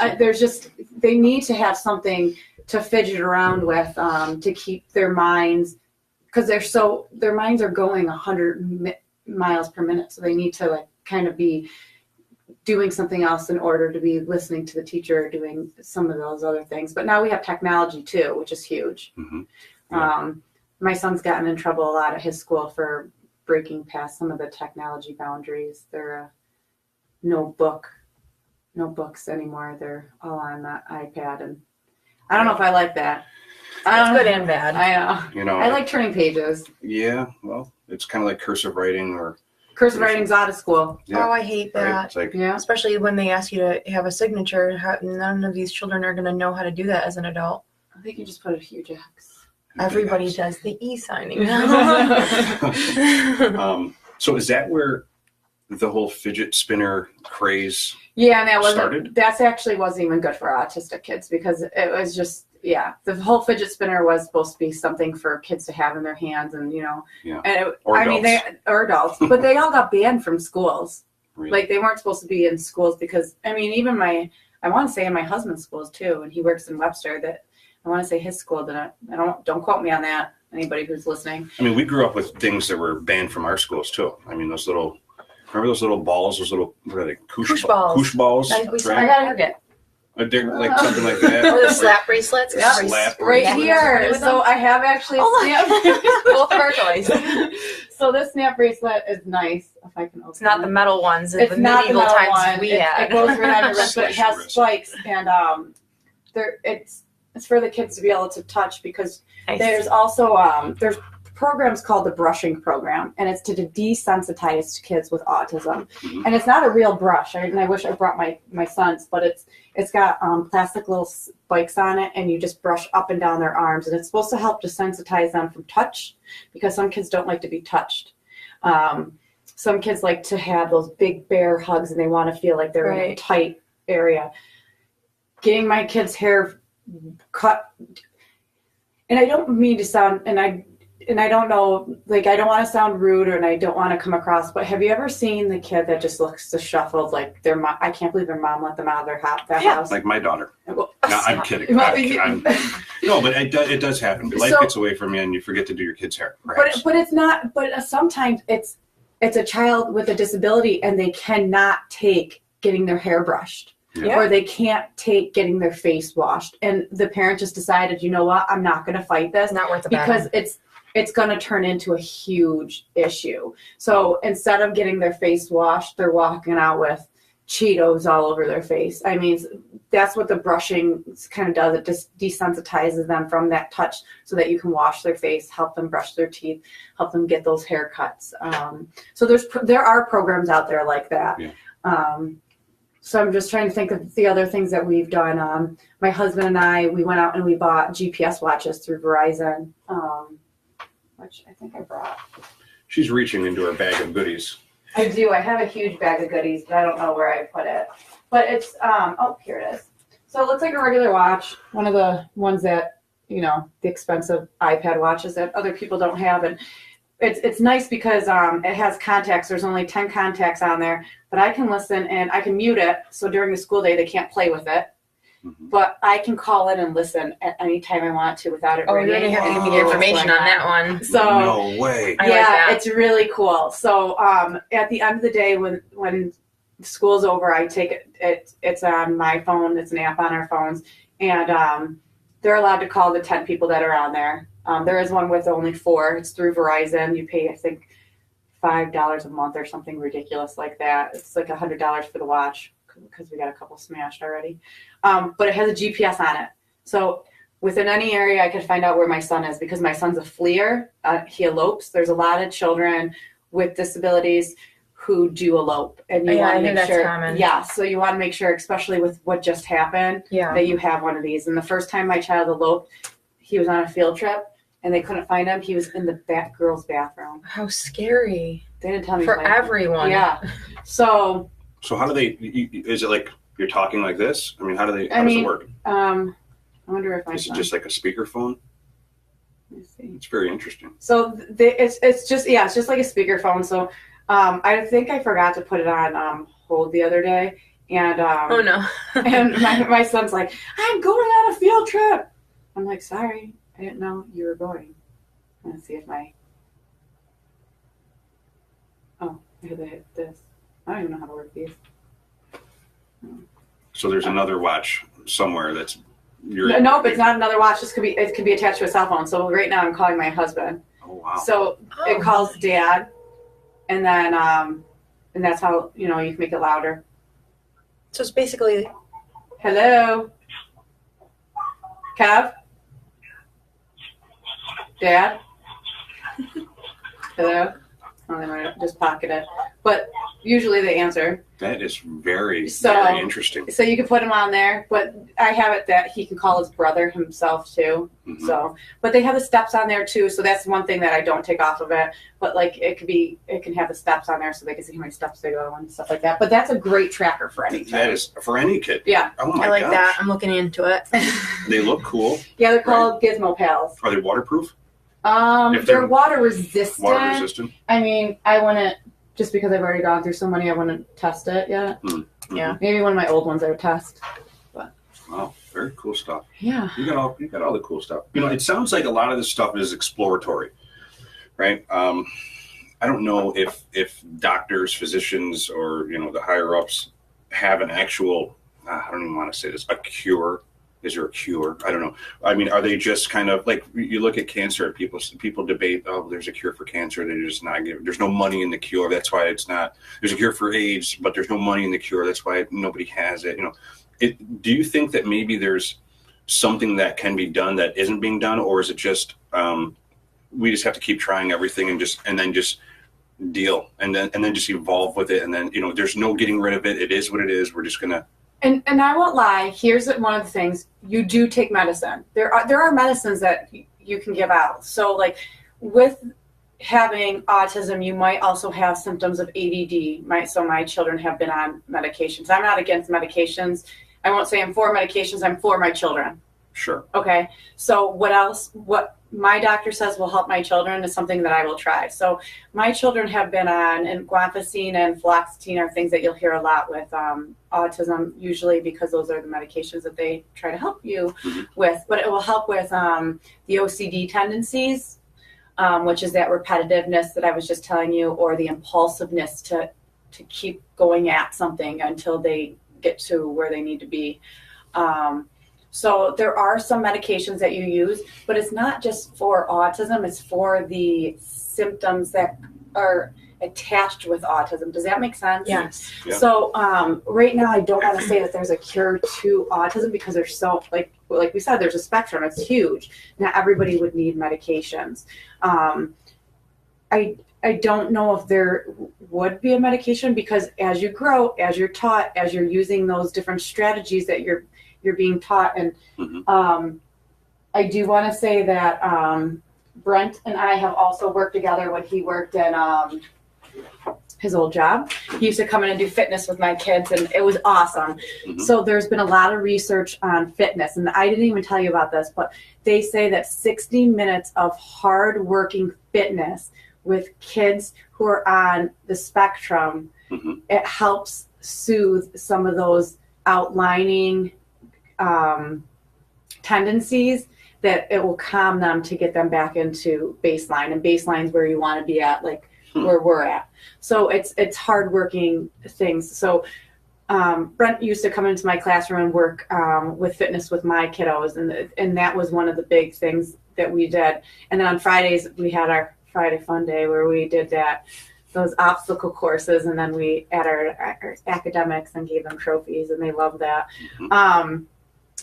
they need to have something to fidget around with to keep their minds, because their minds are going 100 miles per minute. So they need to like kind of be doing something else in order to be listening to the teacher or doing some of those other things. But now we have technology too, which is huge. Mm-hmm. Yeah. My son's gotten in trouble a lot at his school for breaking past some of the technology boundaries. They're no books anymore. They're all on the iPad, and I don't know if I like that. It's good and bad. I know. You know, I like turning pages. Yeah, well, it's kind of like cursive writing or. Cursive writing's out of school. Yeah, oh, I hate that. right? It's like, Yeah. Especially when they ask you to have a signature. None of these children are going to know how to do that as an adult. I think you just put a huge X. Everybody does the e-signing. So is that where the whole fidget spinner craze Yeah, and started? That actually wasn't even good for autistic kids because it was just, the whole fidget spinner was supposed to be something for kids to have in their hands, and and or adults, but they all got banned from schools. Really? Like they weren't supposed to be in schools because even I want to say in my husband's schools too, and he works in Webster, that I want to say his school didn't. Don't quote me on that. Anybody who's listening. I mean, we grew up with things that were banned from our schools too. I mean, remember those little balls? Those little, what are they? Koosh balls. Koosh balls. I gotta get. They're like something like that. Or the slap bracelets. Yep. Slap right bracelets. here. So I have actually both of our toys. So this snap bracelet is nice. If I can open It's not the metal ones. It's the not the medieval metal times one. we It had. goes right on your wrist, but it has Wrist. spikes, and it's for the kids to be able to touch, because Nice. there's also there's programs called the brushing program, and it's to desensitize kids with autism. Mhm. And it's not a real brush, and I wish I brought my son's, but it's got plastic little spikes on it, and you just brush up and down their arms, and it's supposed to help desensitize them from touch, because some kids don't like to be touched. Some kids like to have those big bear hugs, and they want to feel like they're in a tight area. Getting my kids' hair cut, and I don't mean to sound, and I don't know, like, I don't want to sound rude, and I don't want to come across, but have you ever seen the kid that just looks disheveled, like their mom? I can't believe their mom let them out of their house. Like my daughter. Well, No, I'm kidding. No, but it does happen. Life gets away from you, and you forget to do your kid's hair. Perhaps. But it's not. But sometimes it's a child with a disability, and they cannot take getting their hair brushed. Yeah. or they can't take getting their face washed. And the parent just decided, you know what, I'm not going to fight this It's not worth the because battle. it's going to turn into a huge issue. So instead of getting their face washed, they're walking out with Cheetos all over their face. I mean, that's what the brushing kind of does. It just desensitizes them from that touch so that you can wash their face, help them brush their teeth, help them get those haircuts. So there are programs out there like that. Yeah. So I'm just trying to think of the other things that we've done. My husband and I, we went out and we bought GPS watches through Verizon, which I think I brought. She's reaching into her bag of goodies. I do. I have a huge bag of goodies, but I don't know where I put it. But it's, oh, here it is. So it looks like a regular watch, one of the ones that, you know, the expensive iPad watches that other people don't have. And it's nice because it has contacts. There's only 10 contacts on there, but I can listen and I can mute it. So during the school day, they can't play with it. Mm-hmm. But I can call in and listen at any time I want to without it Oh, you're ringing. going to have to give me the information on that one. So No way. I yeah, like that. it's really cool. So at the end of the day, when school's over, I take it. It's on my phone. It's an app on our phones, and they're allowed to call the 10 people that are on there. There is one with only 4. It's through Verizon. You pay, I think, $5 a month or something ridiculous like that. It's like $100 for the watch because we got a couple smashed already. But it has a GPS on it. So within any area, I can find out where my son is because my son's a FLIR. He elopes. There's a lot of children with disabilities who do elope, and you want to make sure. Common. Yeah, so you want to make sure, especially with what just happened, that you have one of these. And the first time my child eloped, he was on a field trip, and they couldn't find him. He was in the girls' bathroom. How scary. They didn't tell me For everyone. Yeah. So how do they? Is it like you're talking like this? I mean, how does it work? I wonder if Is it just like a speakerphone? Let me see. It's very interesting. So it's just like a speakerphone. So I think I forgot to put it on hold the other day, and Oh no. and my son's like, I'm going on a field trip. I'm like, sorry, I didn't know you were going. Let's see if I had to hit this. I don't even know how to work these. So there's another watch somewhere that's Nope, it's not another watch. It could be attached to a cell phone. So right now I'm calling my husband. Oh wow. So it calls Dad, and then and that's how you can make it louder. So it's basically Hello, Kev. Dad. Hello. Oh, they might just pocket it, but usually they answer. That is very interesting. So you can put him on there, but I have it that he can call his brother himself too. Mm-hmm. So, but they have the steps on there too. So that's one thing that I don't take off of it. But like it can have the steps on there so they can see how many steps they go and stuff like that. But that's a great tracker for any child. That is for any kid. Yeah. Oh my I like gosh. that. I'm looking into it. They look cool. Yeah, they're called Gizmo Pals. Are they waterproof? They're they're water resistant. Water resistant. I mean, I wouldn't, just because I've already gone through so many, I wouldn't test it yet. Mm-hmm. Yeah, maybe one of my old ones I would test. But Wow, very cool stuff. yeah, You got all the cool stuff. It sounds like a lot of this stuff is exploratory, right? I don't know if doctors, physicians, or the higher ups have an actual. I don't even want to say this. A cure. Is there a cure? I don't know. I mean, are they just kind of like you look at cancer? People debate. Oh, there's a cure for cancer. They're just not giving. There's no money in the cure. That's why it's not. There's a cure for AIDS, but there's no money in the cure. That's why nobody has it. Do you think that maybe there's something that can be done that isn't being done, or is it just we just have to keep trying everything and then just deal and then just evolve with it, and then there's no getting rid of it. It is what it is. We're just gonna. and I won't lie. Here's one of the things: you do take medicine. There are medicines that you can give out. So like with having autism, you might also have symptoms of ADD. So my children have been on medications. I'm not against medications. I won't say I'm for medications. I'm for my children. Sure. Okay. So what my doctor says will help my children is something that I will try. So my children have been on, and guanfacine and fluoxetine are things that you'll hear a lot with autism, usually because those are the medications that they try to help you with. But it will help with the OCD tendencies, which is that repetitiveness that I was just telling you, or the impulsiveness to keep going at something until they get to where they need to be. So there are some medications that you use, but it's not just for autism, it's for the symptoms that are attached with autism. Does that make sense? Yes. Yeah. So right now I don't want to say that there's a cure to autism because there's so, like we said, there's a spectrum. It's huge. Not everybody would need medications. I don't know if there would be a medication because as you grow, as you're taught, as you're using those different strategies that you're being taught, and I do want to say that Brent and I have also worked together when he worked in his old job. He used to come in and do fitness with my kids, and it was awesome. So there's been a lot of research on fitness, and I didn't even tell you about this, but they say that 60 minutes of hard-working fitness with kids who are on the spectrum, it helps soothe some of those outlining tendencies, that it will calm them to get them back into baseline, and baseline's where you want to be at, like where we're at. So it's hardworking things. So Brent used to come into my classroom and work with fitness with my kiddos, and that was one of the big things that we did. And then on Fridays we had our Friday Fun Day where we did those obstacle courses, and then we had our academics and gave them trophies, and they loved that.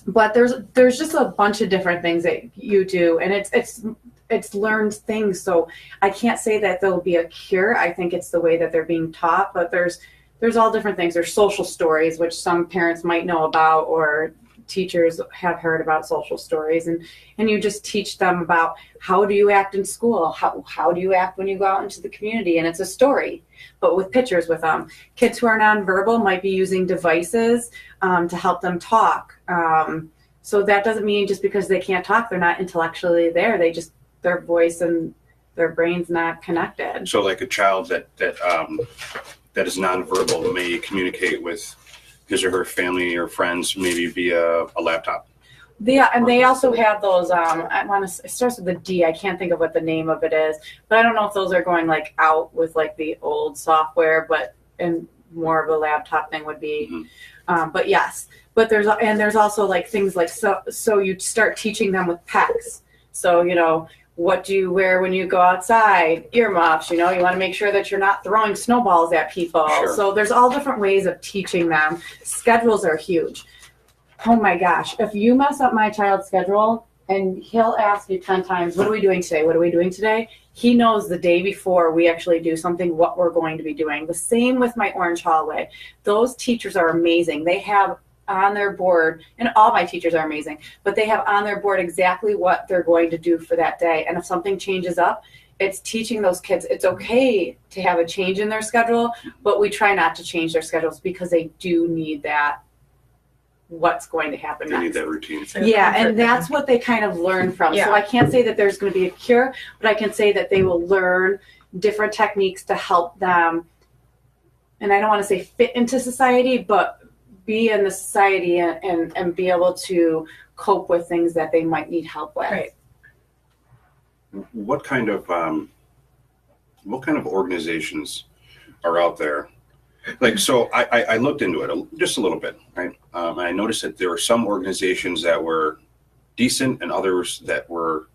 But there's just a bunch of different things that you do, and it's learned things. So I can't say that there'll be a cure. I think it's the way that they're being taught, but there's all different things. There's social stories, which some parents might know about, or teachers have heard about social stories, and you just teach them about how do you act in school, how do you act when you go out into the community, and it's a story, but with pictures with them. Kids who are nonverbal might be using devices to help them talk. So that doesn't mean just because they can't talk, they're not intellectually there. Their voice and their brain's not connected. So like a child that is nonverbal may communicate with his or her family or friends maybe via a laptop. Yeah, and they also have those, it starts with a D. I can't think of what the name of it is, but I don't know if those are going like out with like the old software, and more of a laptop thing would be, but yes. But there's also like things like, so you start teaching them with PECs. So, what do you wear when you go outside? Earmuffs, you want to make sure that you're not throwing snowballs at people. Sure. So there's all different ways of teaching them. Schedules are huge. Oh my gosh. If you mess up my child's schedule and he'll ask you 10 times, what are we doing today? What are we doing today? He knows the day before we actually do something, what we're going to be doing. The same with my Orange Hallway. Those teachers are amazing. They have on their board, and all my teachers are amazing, but they have on their board exactly what they're going to do for that day. And if something changes up, it's teaching those kids it's okay to have a change in their schedule, but we try not to change their schedules because they do need that, what's going to happen next. They need that routine. Yeah, and that's what they kind of learn from. Yeah. So I can't say that there's going to be a cure, but I can say that they will learn different techniques to help them, and I don't want to say fit into society, but be in the society and be able to cope with things that they might need help with. Right. What kind of organizations are out there? Like, so I looked into it just a little bit, right? And I noticed that there were some organizations that were decent and others that were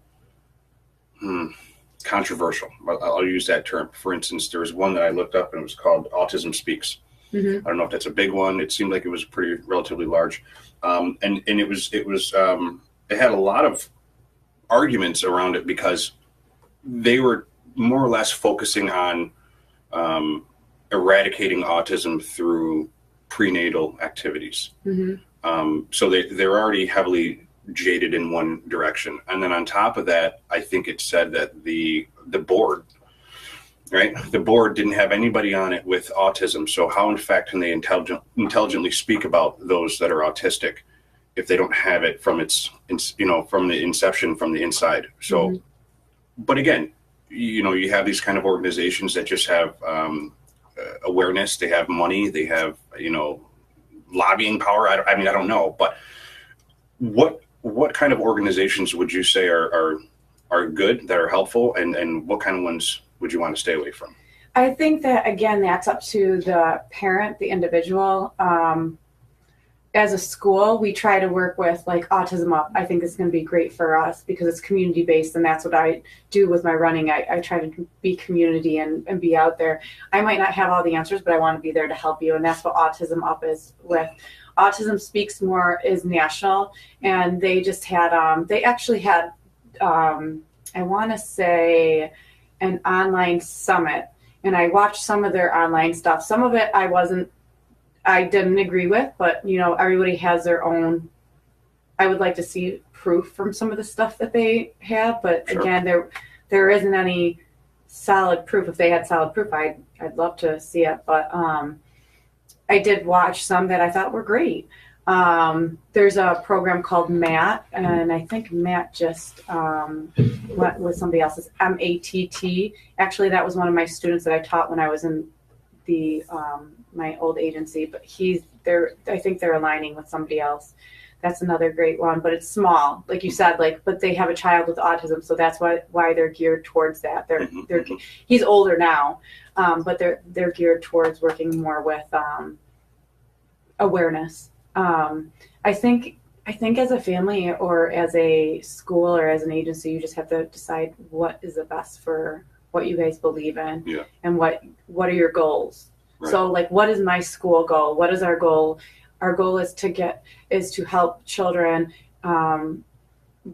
controversial. I'll use that term. For instance, there was one that I looked up and it was called Autism Speaks. I don't know if that's a big one. It seemed like it was pretty relatively large, and it had a lot of arguments around it because they were more or less focusing on eradicating autism through prenatal activities. So they're already heavily jaded in one direction, and then on top of that, I think it said that the board. Right, the board didn't have anybody on it with autism. So how, in fact, can they intelligently speak about those that are autistic if they don't have it from from the inception, from the inside? So, but again, you have these kind of organizations that just have awareness. They have money. They have lobbying power. I don't know, but what kind of organizations would you say are good, that are helpful, and what kind of ones would you want to stay away from? I think that, again, that's up to the parent, the individual. as a school, we try to work with like Autism Up. I think it's going to be great for us because it's community based, and that's what I do with my running. I try to be community and be out there. I might not have all the answers, but I want to be there to help you, and that's what Autism Up is with. Autism Speaks More is national, and they just had they actually had I want to say an online summit, and I watched some of their online stuff. Some of it I didn't agree with, but you know, everybody has their own. I would like to see proof from some of the stuff that they have, but Sure. again, there isn't any solid proof. If they had solid proof, I'd love to see it, but I did watch some that I thought were great. There's a program called MAT, and I think MAT just went with somebody else's MATT. Actually, that was one of my students that I taught when I was in the my old agency, but I think they're aligning with somebody else. That's another great one, but it's small, like you said, but they have a child with autism, so that's why they're geared towards that. He's older now, but they're geared towards working more with awareness. I think as a family or as a school or as an agency, you just have to decide what is the best for what you guys believe in, and what are your goals. Right. So like, what is my school goal? What is our goal? Our goal is to help children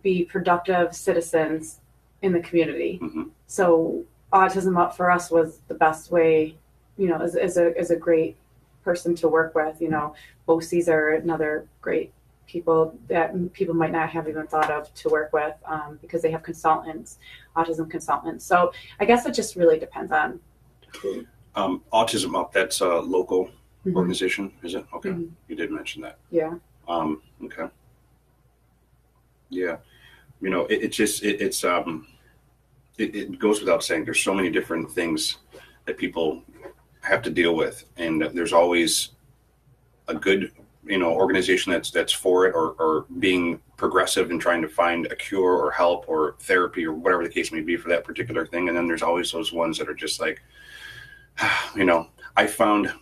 be productive citizens in the community. Mm-hmm. So Autism Up for us was the best way, you know, is a great person to work with. You know, BOCES are another great people that people might not have even thought of to work with because they have consultants, autism consultants. So I guess it just really depends on who. Autism Up, that's a local organization, is it? Okay. Mm-hmm. You did mention that. Yeah. Okay. Yeah. You know, it goes without saying, there's so many different things that people have to deal with, and there's always a good, you know, organization that's for it, or being progressive and trying to find a cure or help or therapy or whatever the case may be for that particular thing. And then there's always those ones that are just like, you know, I found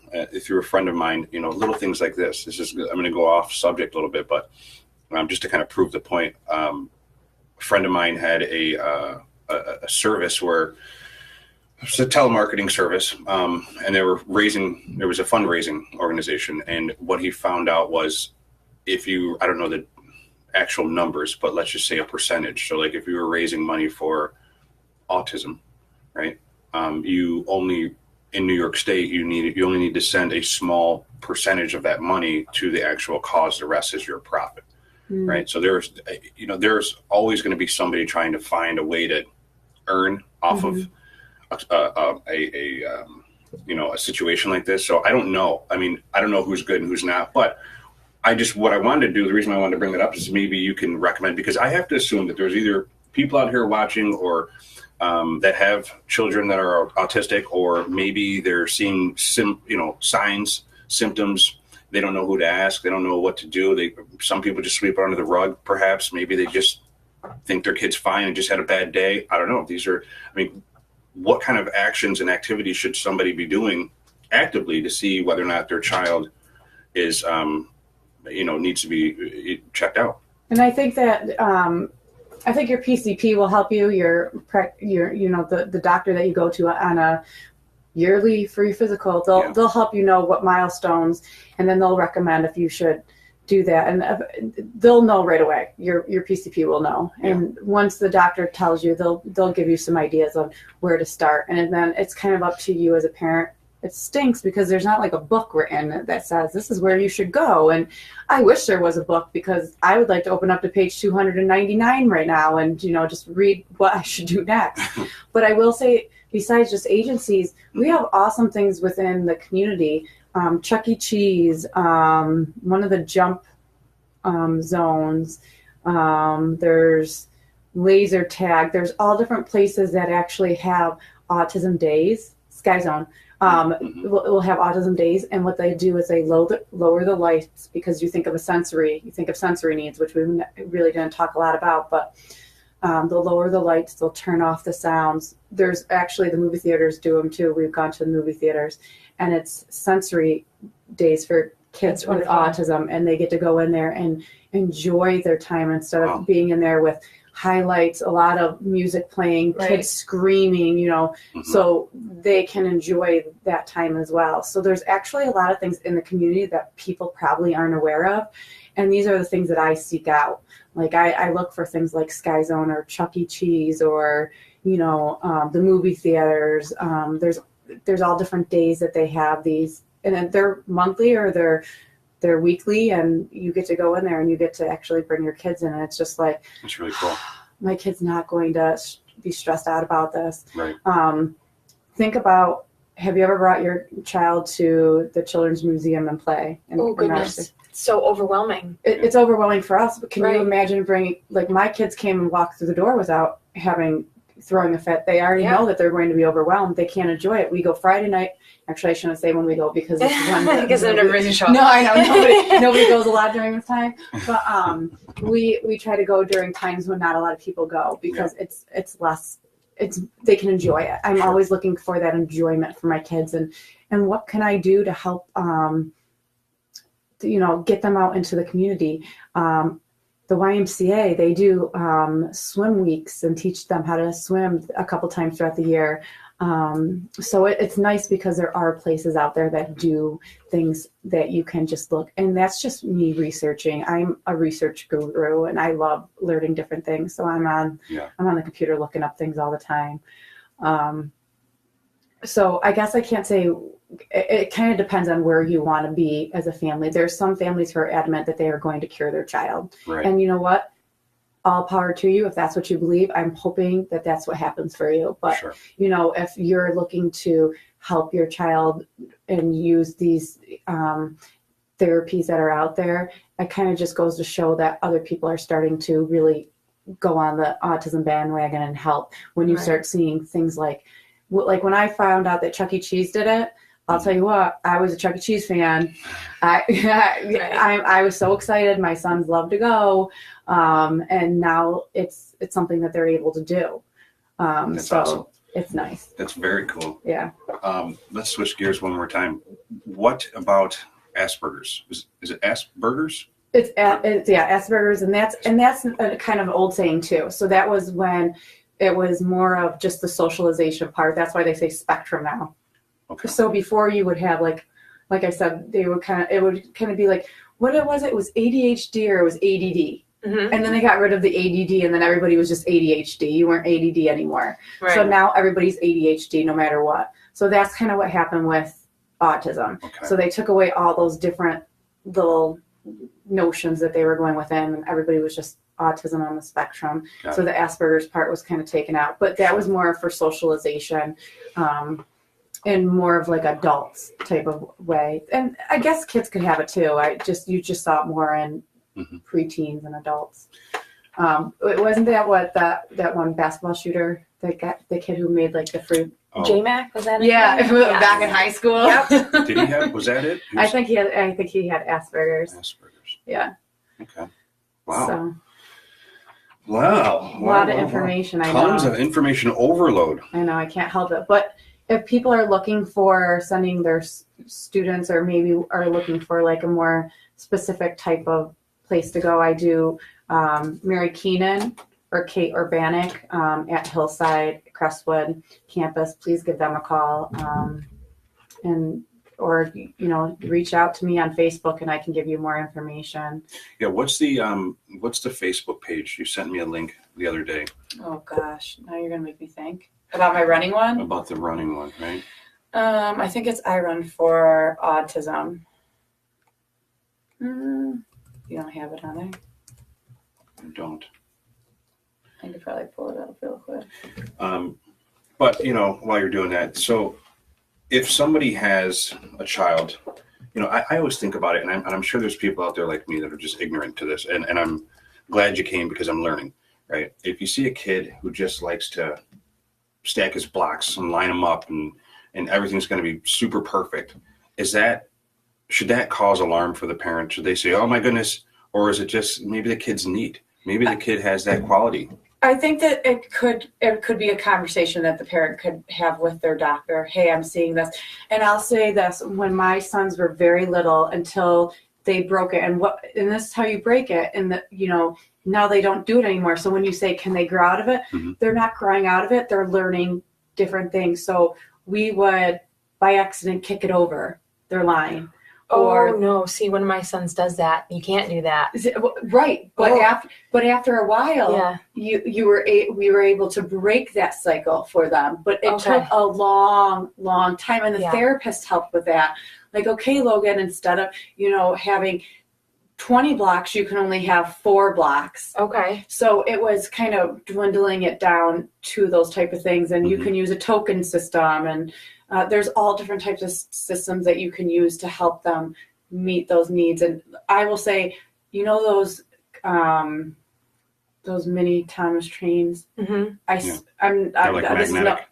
through a friend of mine, you know, little things like this. I'm going to go off subject a little bit, but just to kind of prove the point, a friend of mine had a service where it's a telemarketing service, and there was a fundraising organization. And what he found out was, I don't know the actual numbers, but let's just say a percentage. So like if you were raising money for autism, right? In New York State, you only need to send a small percentage of that money to the actual cause. The rest is your profit, right? So there's always going to be somebody trying to find a way to earn off of a situation like this. So I don't know. I mean, I don't know who's good and who's not, but what I wanted to do, the reason I wanted to bring that up is maybe you can recommend, because I have to assume that there's either people out here watching or that have children that are autistic, or maybe they're seeing signs, symptoms. They don't know who to ask. They don't know what to do. Some people just sweep it under the rug. Perhaps maybe they just think their kid's fine and just had a bad day. I don't know. What kind of actions and activities should somebody be doing actively to see whether or not their child is, needs to be checked out? And I think that I think your PCP will help you. The doctor that you go to on a yearly free physical, they'll help you know what milestones, and then they'll recommend if you should do that, and they'll know right away. Your PCP will know, and once the doctor tells you, they'll give you some ideas on where to start, and then it's kind of up to you as a parent. It stinks because there's not like a book written that says this is where you should go. And I wish there was a book, because I would like to open up to page 299 right now and, just read what I should do next. But I will say, besides just agencies, we have awesome things within the community. Chuck E. Cheese, one of the jump zones. There's laser tag. There's all different places that actually have autism days. Sky Zone. Will have autism days, and what they do is they lower the lights, because you think of sensory needs, which we really didn't talk a lot about, but they'll lower the lights, they'll turn off the sounds. There's actually, the movie theaters do them too. We've gone to the movie theaters, and it's sensory days for kids That's with wonderful. autism, and they get to go in there and enjoy their time instead Wow. of being in there with highlights, a lot of music playing, Right. kids screaming, Mhm. so they can enjoy that time as well. So there's actually a lot of things in the community that people probably aren't aware of. And these are the things that I seek out. Like I look for things like Sky Zone or Chuck E. Cheese or, the movie theaters. There's all different days that they have these, and then they're monthly or they're weekly, and you get to go in there and you get to actually bring your kids in, and it's just like, That's really cool. my kid's not going to be stressed out about this. Right. Think about, have you ever brought your child to the Children's Museum and play? Oh, goodness. It's so overwhelming. It's overwhelming for us, but can Right. you imagine bringing, like, my kids came and walked through the door without throwing a fit. They already know that they're going to be overwhelmed. They can't enjoy it. We go Friday night. Actually, I shouldn't say when we go because this is when Because they're never really show. No, I know nobody goes a lot during this time. But we try to go during times when not a lot of people go because it's less. They can enjoy it. I'm always looking for that enjoyment for my kids, and what can I do to help get them out into the community. The YMCA, they do swim weeks and teach them how to swim a couple times throughout the year. So it's nice because there are places out there that do things that you can just look. And that's just me researching. I'm a research guru and I love learning different things. So I'm on the computer looking up things all the time. So I guess I can't say, it kind of depends on where you want to be as a family. There's some families who are adamant that they are going to cure their child. Right. And you know what? All power to you if that's what you believe. I'm hoping that that's what happens for you. But, if you're looking to help your child and use these therapies that are out there, it kind of just goes to show that other people are starting to really go on the autism bandwagon and help. When you start seeing things like when I found out that Chuck E. Cheese did it, I'll tell you what, I was a Chuck E. Cheese fan. I was so excited. My sons love to go. And now it's something that they're able to do. That's so awesome. It's nice. That's very cool. Yeah. Let's switch gears one more time. What about Asperger's? Is it Asperger's? It's Asperger's, and that's a kind of old saying too. So that was when it was more of just the socialization part. That's why they say spectrum now. Okay. So before you would have like I said, it would kind of be like, what was it? It was ADHD or it was ADD. Mm-hmm. And then they got rid of the ADD and then everybody was just ADHD. You weren't ADD anymore. Right. So now everybody's ADHD no matter what. So that's kind of what happened with autism. Okay. So they took away all those different little notions that they were going within and everybody was just autism on the spectrum. So the Asperger's part was kind of taken out. But that was more for socialization. In more of like adults type of way. And I guess kids could have it too. You just saw it more in preteens and adults. It wasn't that one basketball shooter that got the kid who made like the fruit. J-Mac, was that it? Yeah, back in high school. Yep. Did he have? Was that it? I think he had Asperger's. Asperger's. Yeah. Okay. Wow. So, wow. A lot of information. I know. Tons of information overload. I know. I can't help it. But if people are looking for sending their students or maybe are looking for like a more specific type of place to go, I do Mary Keenan or Kate Urbanic at Hillside Crestwood campus. Please give them a call or reach out to me on Facebook and I can give you more information. Yeah, what's the Facebook page? You sent me a link the other day. Oh gosh, now you're gonna make me think about my running one. About the running one, right? I think it's I Run for Autism. You don't have it on there? I don't. I could probably pull it up real quick. But while you're doing that, so if somebody has a child, I always think about it, and I'm sure there's people out there like me that are just ignorant to this, and I'm glad you came because I'm learning, right? If you see a kid who just likes to stack his blocks and line them up and everything's going to be super perfect, should that cause alarm for the parent? Should they say, oh my goodness, or is it just maybe the kid's neat? Maybe the kid has that quality. I think that it could be a conversation that the parent could have with their doctor. Hey, I'm seeing this. And I'll say this, when my sons were very little until they broke it, and this is how you break it, and now they don't do it anymore. So when you say, can they grow out of it? Mm-hmm. They're not growing out of it. They're learning different things. So we would, by accident, kick it over. They're lying. Oh no! See, one of my sons does that. You can't do that. Right, but after a while, we were able to break that cycle for them. But it took a long time, and the therapist helped with that. Like, okay, Logan, instead of having 20 blocks, you can only have 4 blocks. Okay. So it was kind of dwindling it down to those type of things, and you can use a token system, and there's all different types of systems that you can use to help them meet those needs. And I will say, those mini Thomas trains. Mm-hmm. I'm like magnetic.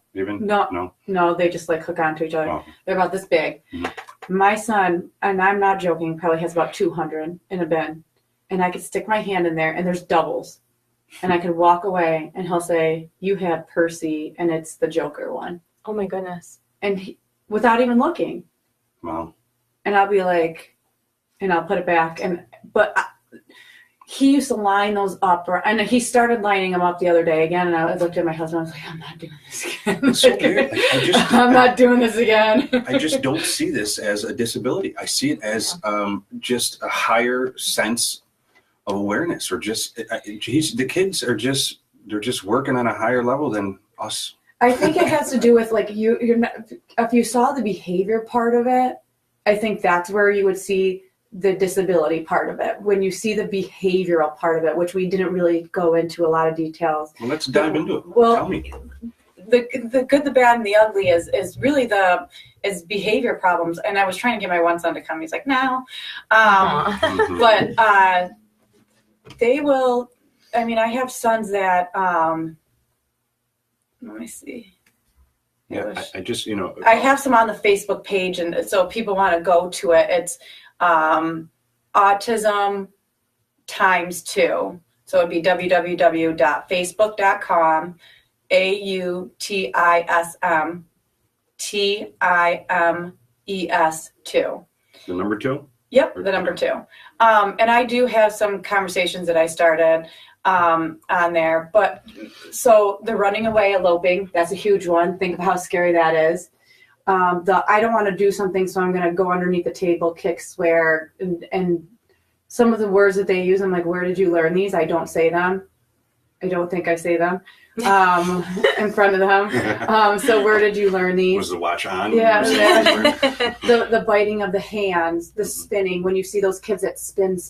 No, they just like hook onto each other. Oh. They're about this big. Mm-hmm. My son, and I'm not joking, probably has about 200 in a bin, and I could stick my hand in there, and there's doubles, and I could walk away, and he'll say, "You have Percy," and it's the Joker one. Oh my goodness! And without even looking. Wow. And I'll be like, and I'll put it back. But he used to line those up, and he started lining them up the other day again. And I looked at my husband. I was like, I'm not doing this again. It's so weird. I'm not doing this again. I just don't see this as a disability. I see it as just a higher sense of awareness, or just the kids are they're just working on a higher level than us. I think it has to do with like you're not, if you saw the behavior part of it, I think that's where you would see the disability part of it. When you see the behavioral part of it, which we didn't really go into a lot of details. Well, let's dive into it. Well, tell me. The good, the bad, and the ugly is really is behavior problems. And I was trying to get my one son to come. He's like, no. But they will. I mean, I have sons that. Let me see. Yeah, I just, I have some on the Facebook page, and so if people want to go to it, it's Autism ×2. So it'd be www.facebook.com AUTISM TIMES2. The number 2? Yep, the number 2. And I do have some conversations that I started on there. But so the running away, eloping, that's a huge one. Think of how scary that is. I don't want to do something, so I'm going to go underneath the table, kick, swear, and some of the words that they use, I'm like, where did you learn these? I don't say them. I don't think I say them in front of them. So where did you learn these? Was the watch on? Yeah. The biting of the hands, the spinning. When you see those kids that spin,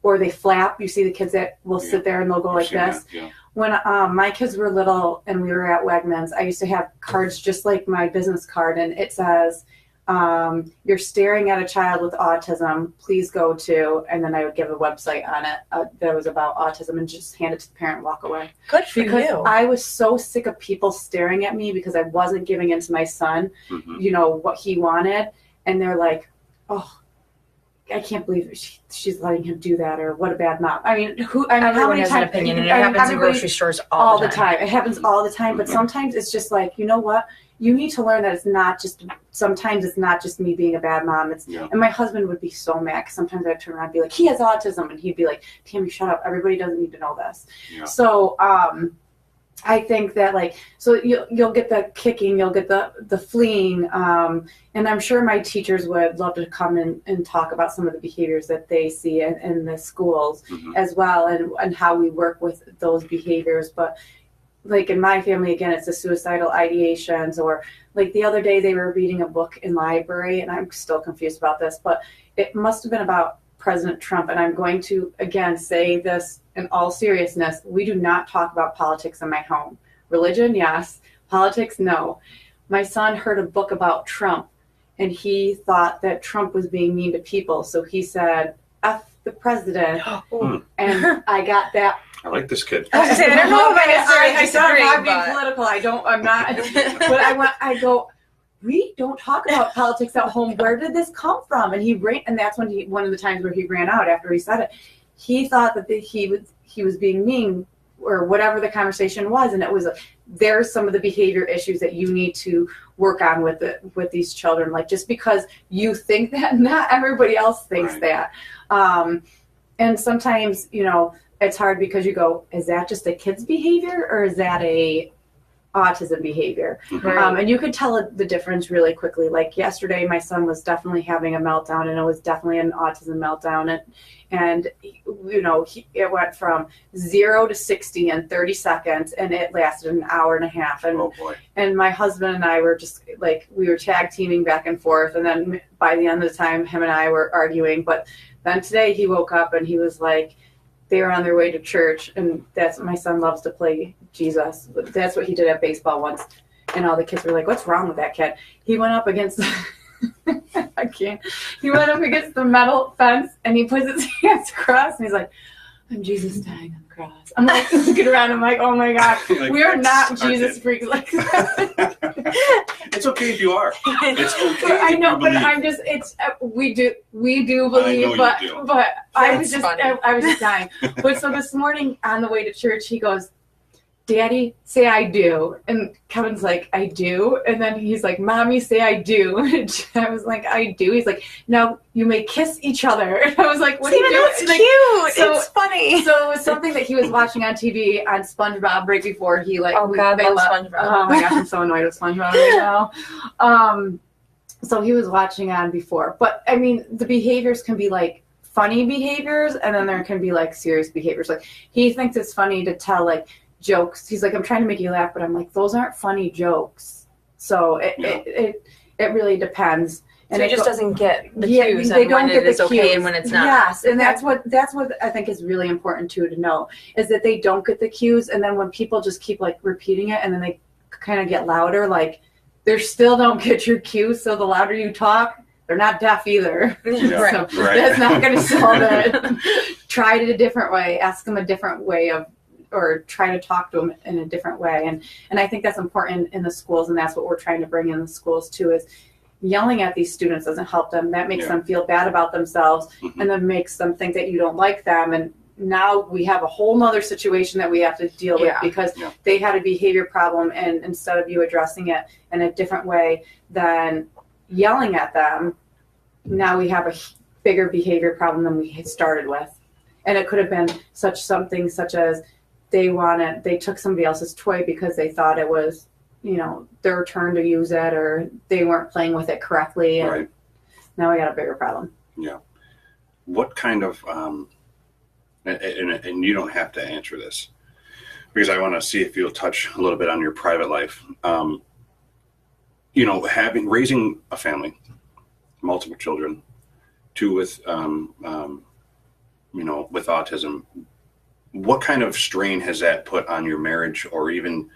or they flap, you see the kids that will sit there and they'll go like this. Yeah. When my kids were little and we were at Wegmans, I used to have cards just like my business card, and it says, you're staring at a child with autism, please go to, and then I would give a website on it that was about autism and just hand it to the parent and walk away. Good for because you. I was so sick of people staring at me because I wasn't giving in to my son, what he wanted. And they're like, oh, I can't believe she's letting him do that, or what a bad mom. I mean, how many has times? An opinion, and it happens in grocery stores all the time. It happens all the time, but sometimes it's just like, you know what? You need to learn that it's not just. Sometimes it's not just me being a bad mom. And my husband would be so mad because sometimes I'd turn around and be like, he has autism, and he'd be like, Tammy, shut up. Everybody doesn't need to know this. Yeah. So I think that so you'll get the kicking, you'll get the fleeing, and I'm sure my teachers would love to come in and talk about some of the behaviors that they see in the schools as well, and how we work with those behaviors. But like in my family, again, it's the suicidal ideations, or like the other day they were reading a book in library, and I'm still confused about this, but it must have been about President Trump. And I'm going to, again, say this in all seriousness. We do not talk about politics in my home. Religion, yes. Politics, no. My son heard a book about Trump, and he thought that Trump was being mean to people. So he said, F the president. And I got that. I like this kid. I don't know if I disagree. I'm being political. I'm not. But I go, we don't talk about politics at home. Where did this come from? And he ran, and that's one of the times where he ran out after he said it. He thought that he he was being mean or whatever the conversation was, and it was there's some of the behavior issues that you need to work on with these children. Like, just because you think that, not everybody else thinks that. And sometimes, you know, it's hard because you go, is that just a kid's behavior or is that a autism behavior? And you could tell the difference really quickly. Like yesterday, my son was definitely having a meltdown, and it was definitely an autism meltdown. And you know, it went from 0 to 60 in 30 seconds, and it lasted an hour and a half. And, and my husband and I were just like, we were tag teaming back and forth. And then by the end of the time, him and I were arguing. But then today he woke up and he was like, they were on their way to church, and that's, my son loves to play Jesus. That's what he did at baseball once, and all the kids were like, what's wrong with that kid? He went up against I can't. He went up against the metal fence, and he puts his hands crossed, and he's like, I'm Jesus dying on the cross. I'm like looking around, I'm like, oh my God, like, we are not Jesus freaks like that. It's okay if you are. It's okay. I know, but I'm just, it's, we do believe, but I was just dying. But so this morning on the way to church, he goes, Daddy, say I do. And Kevin's like, I do. And then he's like, Mommy, say I do. And I was like, I do. He's like, now you may kiss each other. And I was like, what are you doing? It's cute. So, it's funny. So it was something that he was watching on TV on SpongeBob right before he like. Oh God, I love SpongeBob. Oh my gosh, I'm so annoyed with SpongeBob right now. So he was watching on before. But I mean, the behaviors can be like funny behaviors, and then there can be like serious behaviors. Like, he thinks it's funny to tell like jokes. He's like, I'm trying to make you laugh, but I'm like, those aren't funny jokes. So it really depends. And so he just doesn't get the cues they don't when get it is the okay cues. and when it's not. Yes, and that's what I think is really important too to know, is that they don't get the cues, and then when people just keep like repeating it, and then they kind of get louder, like they still don't get your cues. So the louder you talk, they're not deaf either. Yeah. So that's not going to solve it. Try it a different way. Ask them a different way of, or try to talk to them in a different way. And I think that's important in the schools, and that's what we're trying to bring in the schools too, is yelling at these students doesn't help them. That makes them feel bad about themselves, and then makes them think that you don't like them. And now we have a whole nother situation that we have to deal with because they had a behavior problem, and instead of you addressing it in a different way than yelling at them, now we have a bigger behavior problem than we had started with. And it could have been something such as they took somebody else's toy because they thought it was, you know, their turn to use it, or they weren't playing with it correctly. And now we got a bigger problem. Yeah. What kind of, and you don't have to answer this, because I want to see if you'll touch a little bit on your private life. You know, raising a family, multiple children, two with, you know, with autism. What kind of strain has that put on your marriage, or even,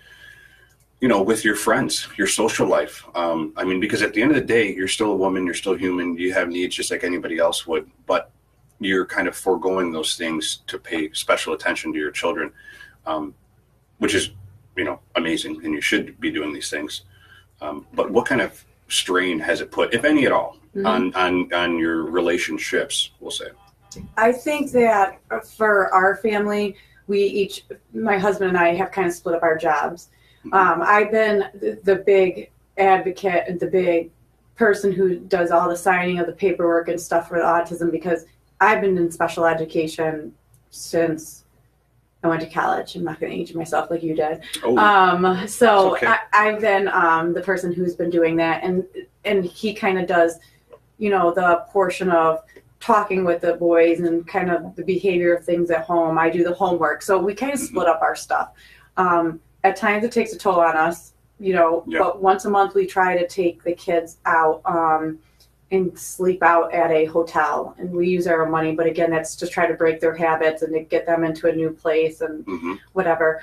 you know, with your friends, your social life? I mean, because at the end of the day, you're still a woman, you're still human, you have needs just like anybody else would, but you're kind of foregoing those things to pay special attention to your children, which is, you know, amazing, and you should be doing these things. But what kind of strain has it put, if any at all, on your relationships, we'll say? I think that for our family, my husband and I have kind of split up our jobs. I've been the big advocate and the big person who does all the signing of the paperwork and stuff for the autism, because I've been in special education since I went to college. I'm not going to age myself like you did. So okay. I've been the person who's been doing that, and he kind of does, you know, the portion of talking with the boys and kind of the behavior of things at home. I do the homework. So we kind of split up our stuff. At times it takes a toll on us, you know, but once a month we try to take the kids out and sleep out at a hotel, and we use our own money. But again, that's to try to break their habits and to get them into a new place and whatever.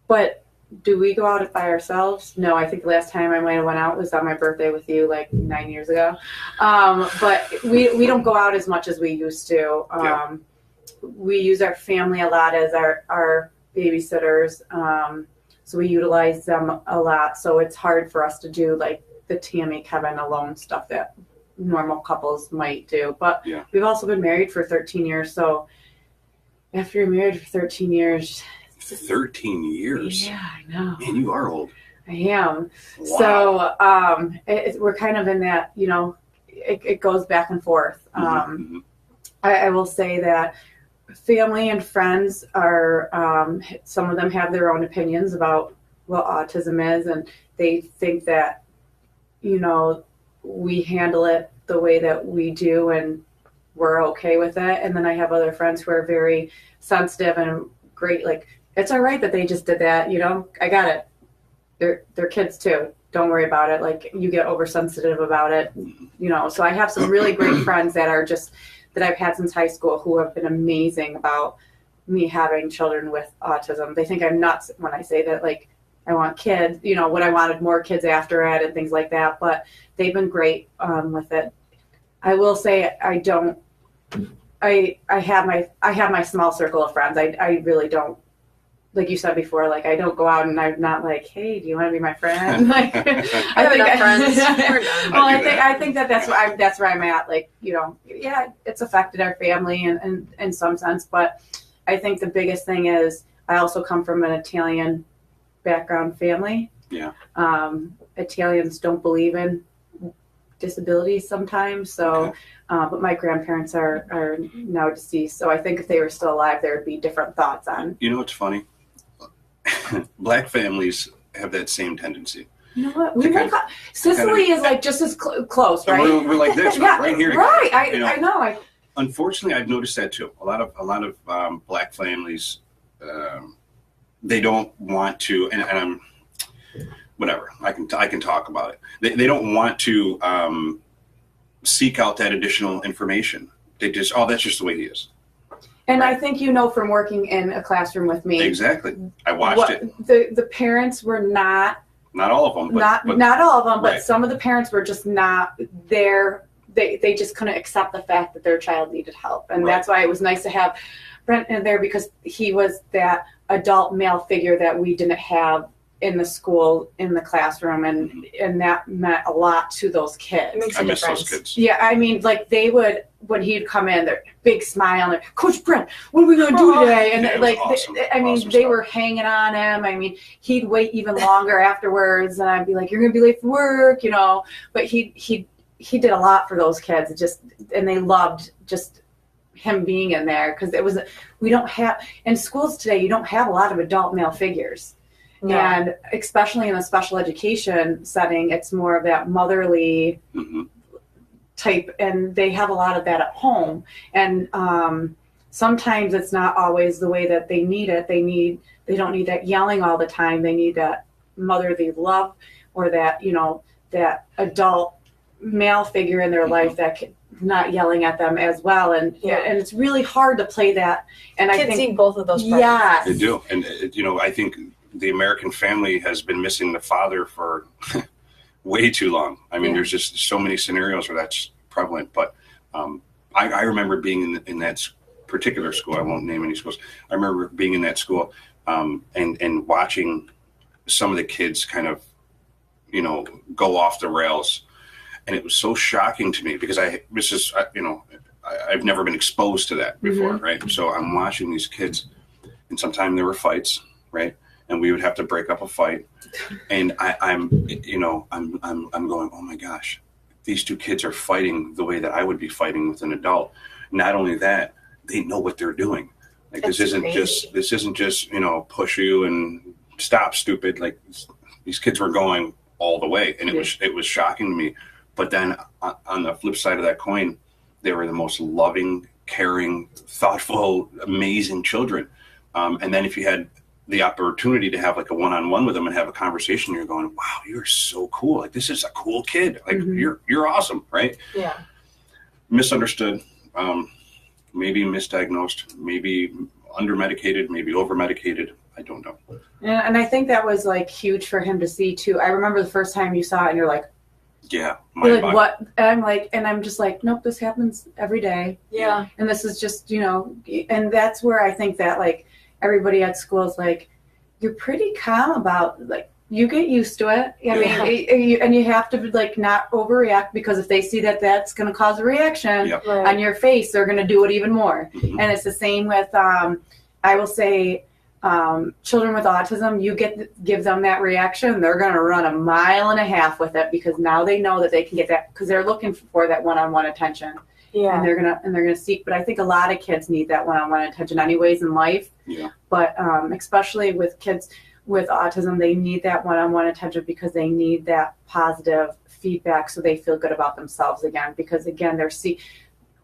But do we go out by ourselves? No, I think the last time I might have went out was on my birthday with you like 9 years ago. But we don't go out as much as we used to. We use our family a lot as our babysitters. So we utilize them a lot. So it's hard for us to do like the Tami, Kevin alone stuff that normal couples might do. But we've also been married for 13 years. So After you're married for 13 years. 13 years? Yeah, I know. Man, you are old. I am. Wow. So we're kind of in that, you know, it goes back and forth. Mm-hmm. I will say that family and friends are, some of them have their own opinions about what autism is, and they think that, you know, we handle it the way that we do and we're okay with it. And then I have other friends who are very sensitive and great, like, it's all right that they just did that, you know, I got it. They're kids too. Don't worry about it. Like, you get oversensitive about it, you know. So I have some really great friends that are just, that I've had since high school, who have been amazing about me having children with autism. They think I'm nuts when I say that, like, I want kids, you know, when I wanted more kids after it and things like that, but they've been great with it. I will say I have my small circle of friends. I really don't, like you said before, like, I don't go out and I'm not like, hey, do you want to be my friend? Like, I think that's where I'm at. Like, you know, yeah, it's affected our family and in some sense, but I think the biggest thing is I also come from an Italian background family. Yeah. Italians don't believe in disabilities sometimes. So, okay. But my grandparents are now deceased. So I think if they were still alive, there would be different thoughts on. You know what's funny? Black families have that same tendency. You know what? Sicily is like just as close, right? We're like this, yeah, right here. Right. I know. Unfortunately, I've noticed that too. A lot of Black families, they don't want to, and I'm whatever. I can talk about it. They don't want to seek out that additional information. They just, that's just the way he is. And right. I think, you know, from working in a classroom with me. Exactly. I watched it. The parents were not all of them. Not all of them, but right. some of the parents were just not there. They just couldn't accept the fact that their child needed help. And right. That's why it was nice to have Brent in there, because he was that adult male figure that we didn't have in the school, in the classroom, and that meant a lot to those kids. I miss those kids. Yeah, I mean, like, they would, when he'd come in, their big smile, and Coach Brent, what are we going to do today? And like, awesome. They stuff. were hanging on him. I mean, he'd wait even longer afterwards, and I'd be like, you're going to be late for work, you know. But he did a lot for those kids, and they loved just him being in there, because we don't have, in schools today, you don't have a lot of adult male figures. No. And especially in a special education setting, it's more of that motherly type, and they have a lot of that at home. And sometimes it's not always the way that they need it. They don't need that yelling all the time. They need that motherly love, or that, you know, that adult male figure in their life that not yelling at them as well. And and it's really hard to play that. And kids I think need both of those parts. Yes. They do. And you know, I think the American family has been missing the father for way too long. I mean, there's just so many scenarios where that's prevalent. But I remember being in that particular school. I won't name any schools. I remember being in that school and watching some of the kids kind of, you know, go off the rails. And it was so shocking to me, because I've never been exposed to that before, right? So I'm watching these kids, and sometimes there were fights, right? And we would have to break up a fight, and I'm going, oh my gosh, these two kids are fighting the way that I would be fighting with an adult. Not only that, they know what they're doing. Like, this isn't just, you know, push you and stop, stupid. Like, these kids were going all the way, and it was shocking to me. But then on the flip side of that coin, they were the most loving, caring, thoughtful, amazing children. And then if you had the opportunity to have like a one-on-one with them and have a conversation, you're going, wow, you're so cool. Like, this is a cool kid. Like, you're awesome, right? Yeah. Misunderstood, maybe misdiagnosed, maybe under-medicated, maybe over-medicated. I don't know. Yeah, and I think that was like huge for him to see too. I remember the first time you saw it, and you're like, yeah, what? And I'm just like, nope, this happens every day. Yeah. And this is just, you know, and that's where I think that, like, everybody at school is like, you're pretty calm about, like, you get used to it. I mean, and you have to like not overreact, because if they see that that's going to cause a reaction on your face, they're going to do it even more. And it's the same with, I will say, children with autism, you give them that reaction, they're going to run 1.5 miles with it, because now they know that they can get that, because they're looking for that one-on-one attention. Yeah. And they're gonna seek. But I think a lot of kids need that one-on-one attention anyways in life. Yeah. But especially with kids with autism, they need that one-on-one attention, because they need that positive feedback so they feel good about themselves again. Because again,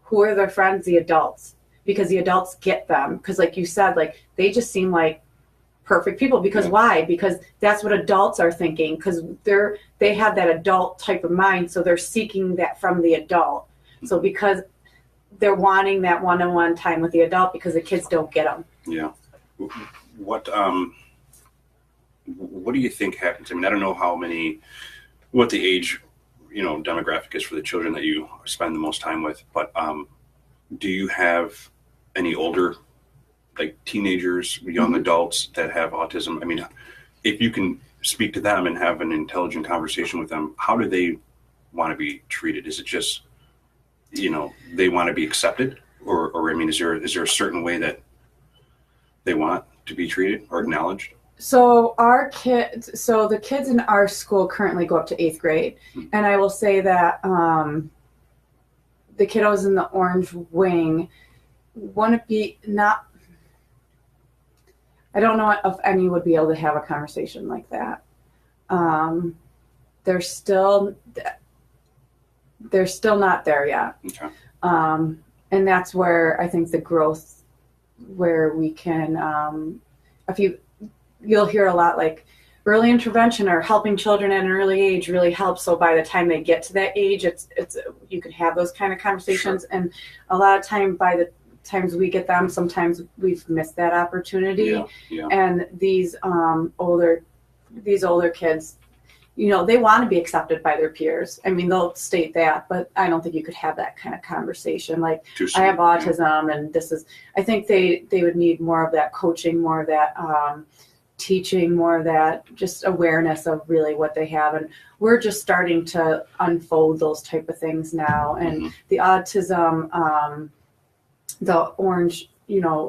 who are their friends? The adults. Because the adults get them. Because like you said, like they just seem like perfect people. Because why? Because that's what adults are thinking. Because they have that adult type of mind, so they're seeking that from the adult. So because they're wanting that one-on-one time with the adult, because the kids don't get them. Yeah. What do you think happens? I mean, I don't know what the age, demographic is for the children that you spend the most time with, but do you have any older, like teenagers, young adults that have autism? I mean, if you can speak to them and have an intelligent conversation with them, how do they want to be treated? Is it just they want to be accepted, or I mean, is there a certain way that they want to be treated or acknowledged? So the kids in our school currently go up to 8th grade, and I will say that the kiddos in the orange wing want to be not. I don't know if any would be able to have a conversation like that. They're still not there yet. Okay. And that's where I think the growth, where we can, you'll hear a lot like early intervention or helping children at an early age really helps. So by the time they get to that age, you can have those kind of conversations. Sure. And a lot of time, by the times we get them, sometimes we've missed that opportunity. Yeah. And these older kids, they want to be accepted by their peers. I mean, they'll state that, but I don't think you could have that kind of conversation. Like, I have autism, and I think they would need more of that coaching, more of that teaching, more of that just awareness of really what they have. And we're just starting to unfold those type of things now. And the autism, the orange,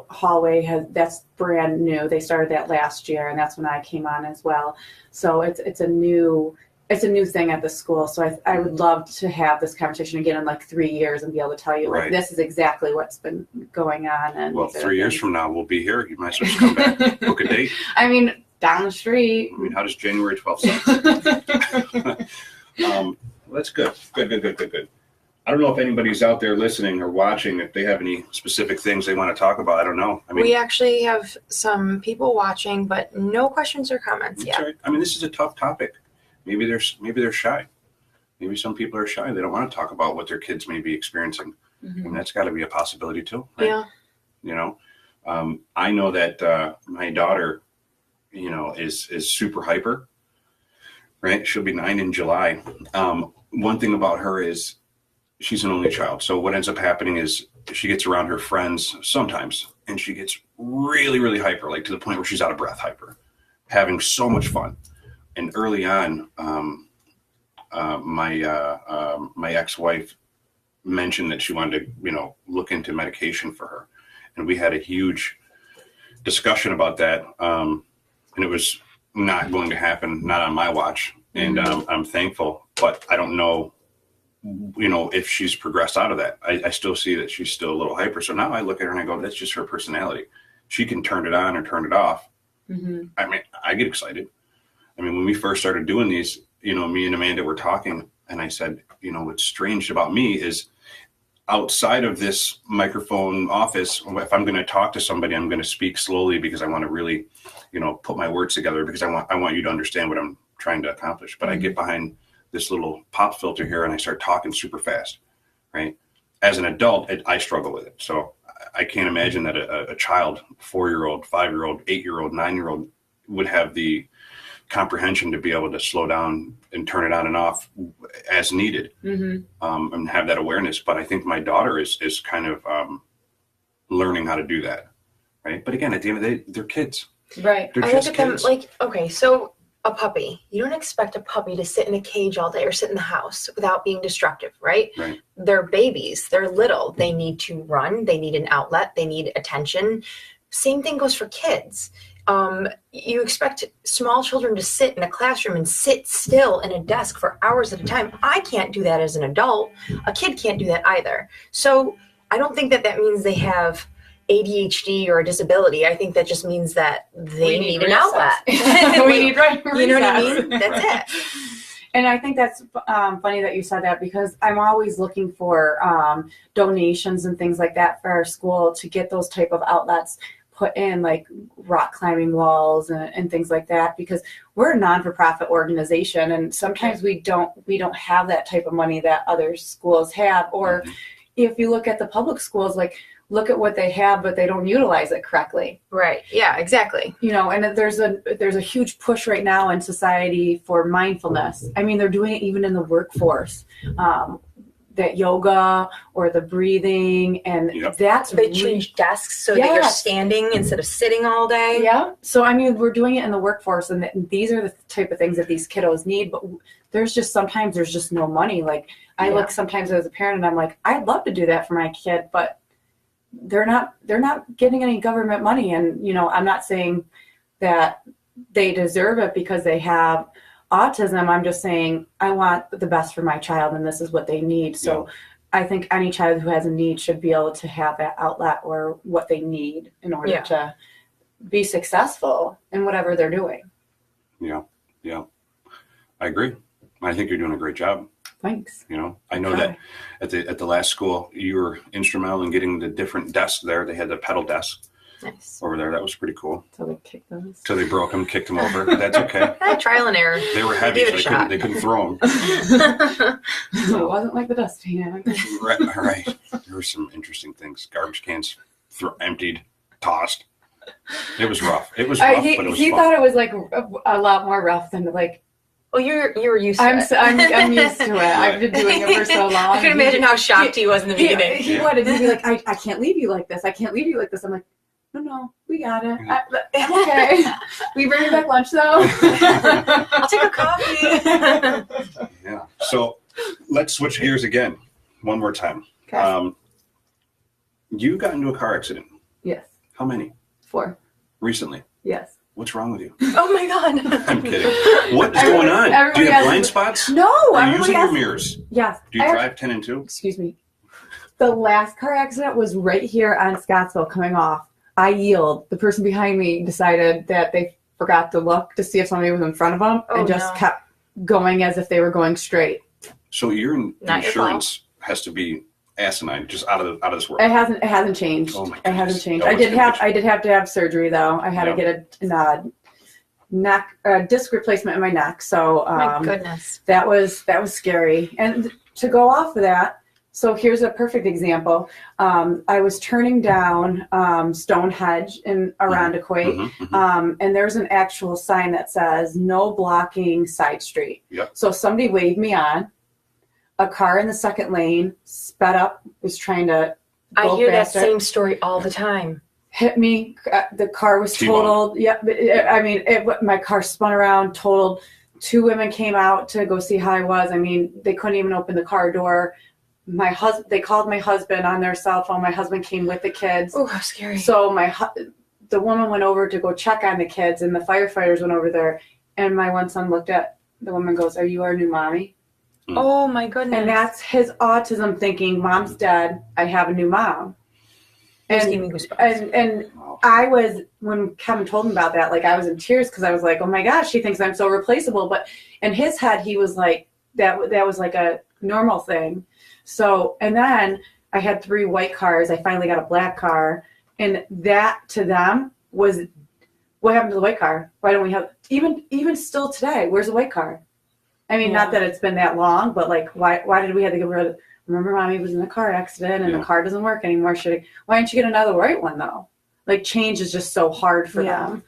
hallway that's brand new. They started that last year, and that's when I came on as well. So it's a new thing at the school. So I would love to have this conversation again in like 3 years and be able to tell you, like, this is exactly what's been going on. And well, 3 years from now we'll be here. You might as well just come back, book a date. I mean, down the street. I mean, how does January 12th sound? That's good. Good. I don't know if anybody's out there listening or watching, if they have any specific things they want to talk about. I don't know. I mean, we actually have some people watching, but no questions or comments yet. Right. I mean, this is a tough topic. Maybe they're shy. Maybe some people are shy. They don't want to talk about what their kids may be experiencing. And that's got to be a possibility too. Right? Yeah. I know that my daughter, is super hyper. Right. She'll be 9 in July. One thing about her is, she's an only child. So what ends up happening is she gets around her friends sometimes, and she gets really, really hyper, like to the point where she's out of breath hyper, having so much fun. And early on, my ex-wife mentioned that she wanted to, look into medication for her. And we had a huge discussion about that. And it was not going to happen, not on my watch. And I'm thankful, but I don't know, if she's progressed out of that. I still see that she's still a little hyper. So now I look at her and I go, that's just her personality. She can turn it on or turn it off. I mean, I get excited. I mean, when we first started doing these, me and Amanda were talking, and I said, what's strange about me is, outside of this microphone office, if I'm going to talk to somebody, I'm going to speak slowly, because I want to really, put my words together, because I want you to understand what I'm trying to accomplish. But I get behind this little pop filter here and I start talking super fast, right? As an adult, I struggle with it. So I can't imagine that a child, 4-year-old, 5-year-old, 8-year-old, 9-year-old would have the comprehension to be able to slow down and turn it on and off as needed, and have that awareness. But I think my daughter is kind of learning how to do that, right? But again, at the end of the day, they're kids. Right. I look at them like, okay, so a puppy. You don't expect a puppy to sit in a cage all day or sit in the house without being destructive, right? Right. They're babies. They're little. They need to run. They need an outlet. They need attention. Same thing goes for kids. You expect small children to sit in a classroom and sit still in a desk for hours at a time. I can't do that as an adult. A kid can't do that either. So I don't think that means they have ADHD or a disability. I think that just means that they need an outlet. We need recess. You know what I mean? That's it. And I think that's funny that you said that, because I'm always looking for donations and things like that for our school to get those type of outlets put in, like rock climbing walls and things like that, because we're a non-for-profit organization, and sometimes we don't have that type of money that other schools have. Or if you look at the public schools, like, look at what they have, but they don't utilize it correctly. Right. Yeah, exactly. You know, and there's a huge push right now in society for mindfulness. I mean, they're doing it even in the workforce. That yoga or the breathing, and that's they change desks so that you're standing instead of sitting all day. Yeah. So I mean, we're doing it in the workforce, and these are the type of things that these kiddos need. But sometimes there's just no money. Like I look sometimes as a parent, and I'm like, I'd love to do that for my kid, but they're not getting any government money. And you know, I'm not saying that they deserve it because they have autism. I'm just saying I want the best for my child, and this is what they need. So I think any child who has a need should be able to have that outlet or what they need in order to be successful in whatever they're doing. Yeah. I agree. I think you're doing a great job. Thanks. You know, I know that at the last school, you were instrumental in getting the different desks there. They had the pedal desk. Nice. Over there. That was pretty cool. So they kicked those. So they broke them, kicked them over. That's okay. Trial and error. They were heavy, so they couldn't throw them. So it wasn't like the dustpan. Right. There were some interesting things. Garbage cans emptied, tossed. It was rough. It was rough, but it was he fun. thought it was like a lot more rough than like. Well, you were used to it. I'm used to it. I've been doing it for so long. I can imagine how shocked he was in the beginning. He wanted to be like, I can't leave you like this. I can't leave you like this. I'm like, no, we got it. I'm okay. We bring you back lunch, though. I'll take a coffee. Yeah. So let's switch gears again. One more time. Okay. You got into a car accident. Yes. How many? 4. Recently? Yes. What's wrong with you? Oh, my God. I'm kidding. What is going on? Do you have blind spots? No. Are you using your mirrors? Yes. Do you drive 10 and 2? Excuse me. The last car accident was right here on Scottsville coming off. I yield. The person behind me decided that they forgot to look to see if somebody was in front of them and just kept going as if they were going straight. So your insurance has to be asinine, just out of this world. It hasn't changed. Oh my goodness. It hasn't changed. Oh, I did have to have surgery though. I had to get a disc replacement in my neck. So my goodness. That was scary. And to go off of that, so here's a perfect example. I was turning down Stonehenge in Irondequoit, and there's an actual sign that says no blocking side street. Yep. So somebody waved me on. A car in the second lane sped up, was trying to go I hear faster. that same story all the time. Hit me. The car was totaled. Yeah, I mean, my car spun around, totaled. 2 women came out to go see how I was. I mean, they couldn't even open the car door. They called my husband on their cell phone. My husband came with the kids. Oh, how scary. So the woman went over to go check on the kids, and the firefighters went over there. And my one son looked at the woman and goes, "Are you our new mommy?" Oh, my goodness. And that's his autism thinking, mom's dead, I have a new mom. And I was, when Kevin told me about that, like I was in tears because I was like, oh my gosh, he thinks I'm so replaceable. But in his head, he was like, that was like a normal thing. So, and then I had 3 white cars. I finally got a black car. And that to them was, what happened to the white car? Why don't we have, even still today, where's the white car? I mean, not that it's been that long, but like, why did we have to get rid of, remember mommy was in a car accident and the car doesn't work anymore. Why didn't you get another white one though? Like change is just so hard for them.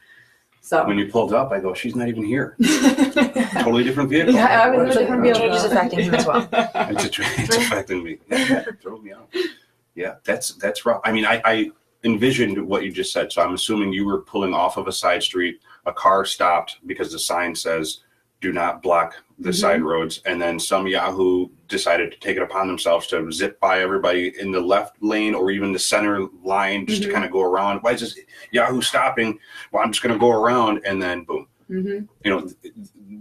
So when you pulled up, I go, she's not even here. Totally different vehicle. Yeah, I was in a different vehicle. Change is affecting him as well. It's affecting me. Yeah, it throws me out. Yeah, that's rough. I mean, I envisioned what you just said, so I'm assuming you were pulling off of a side street a car stopped because the sign says, do not block the side roads. And then some Yahoo decided to take it upon themselves to zip by everybody in the left lane or even the center line just to kind of go around. Why is this Yahoo stopping? Well, I'm just going to go around, and then boom. You know,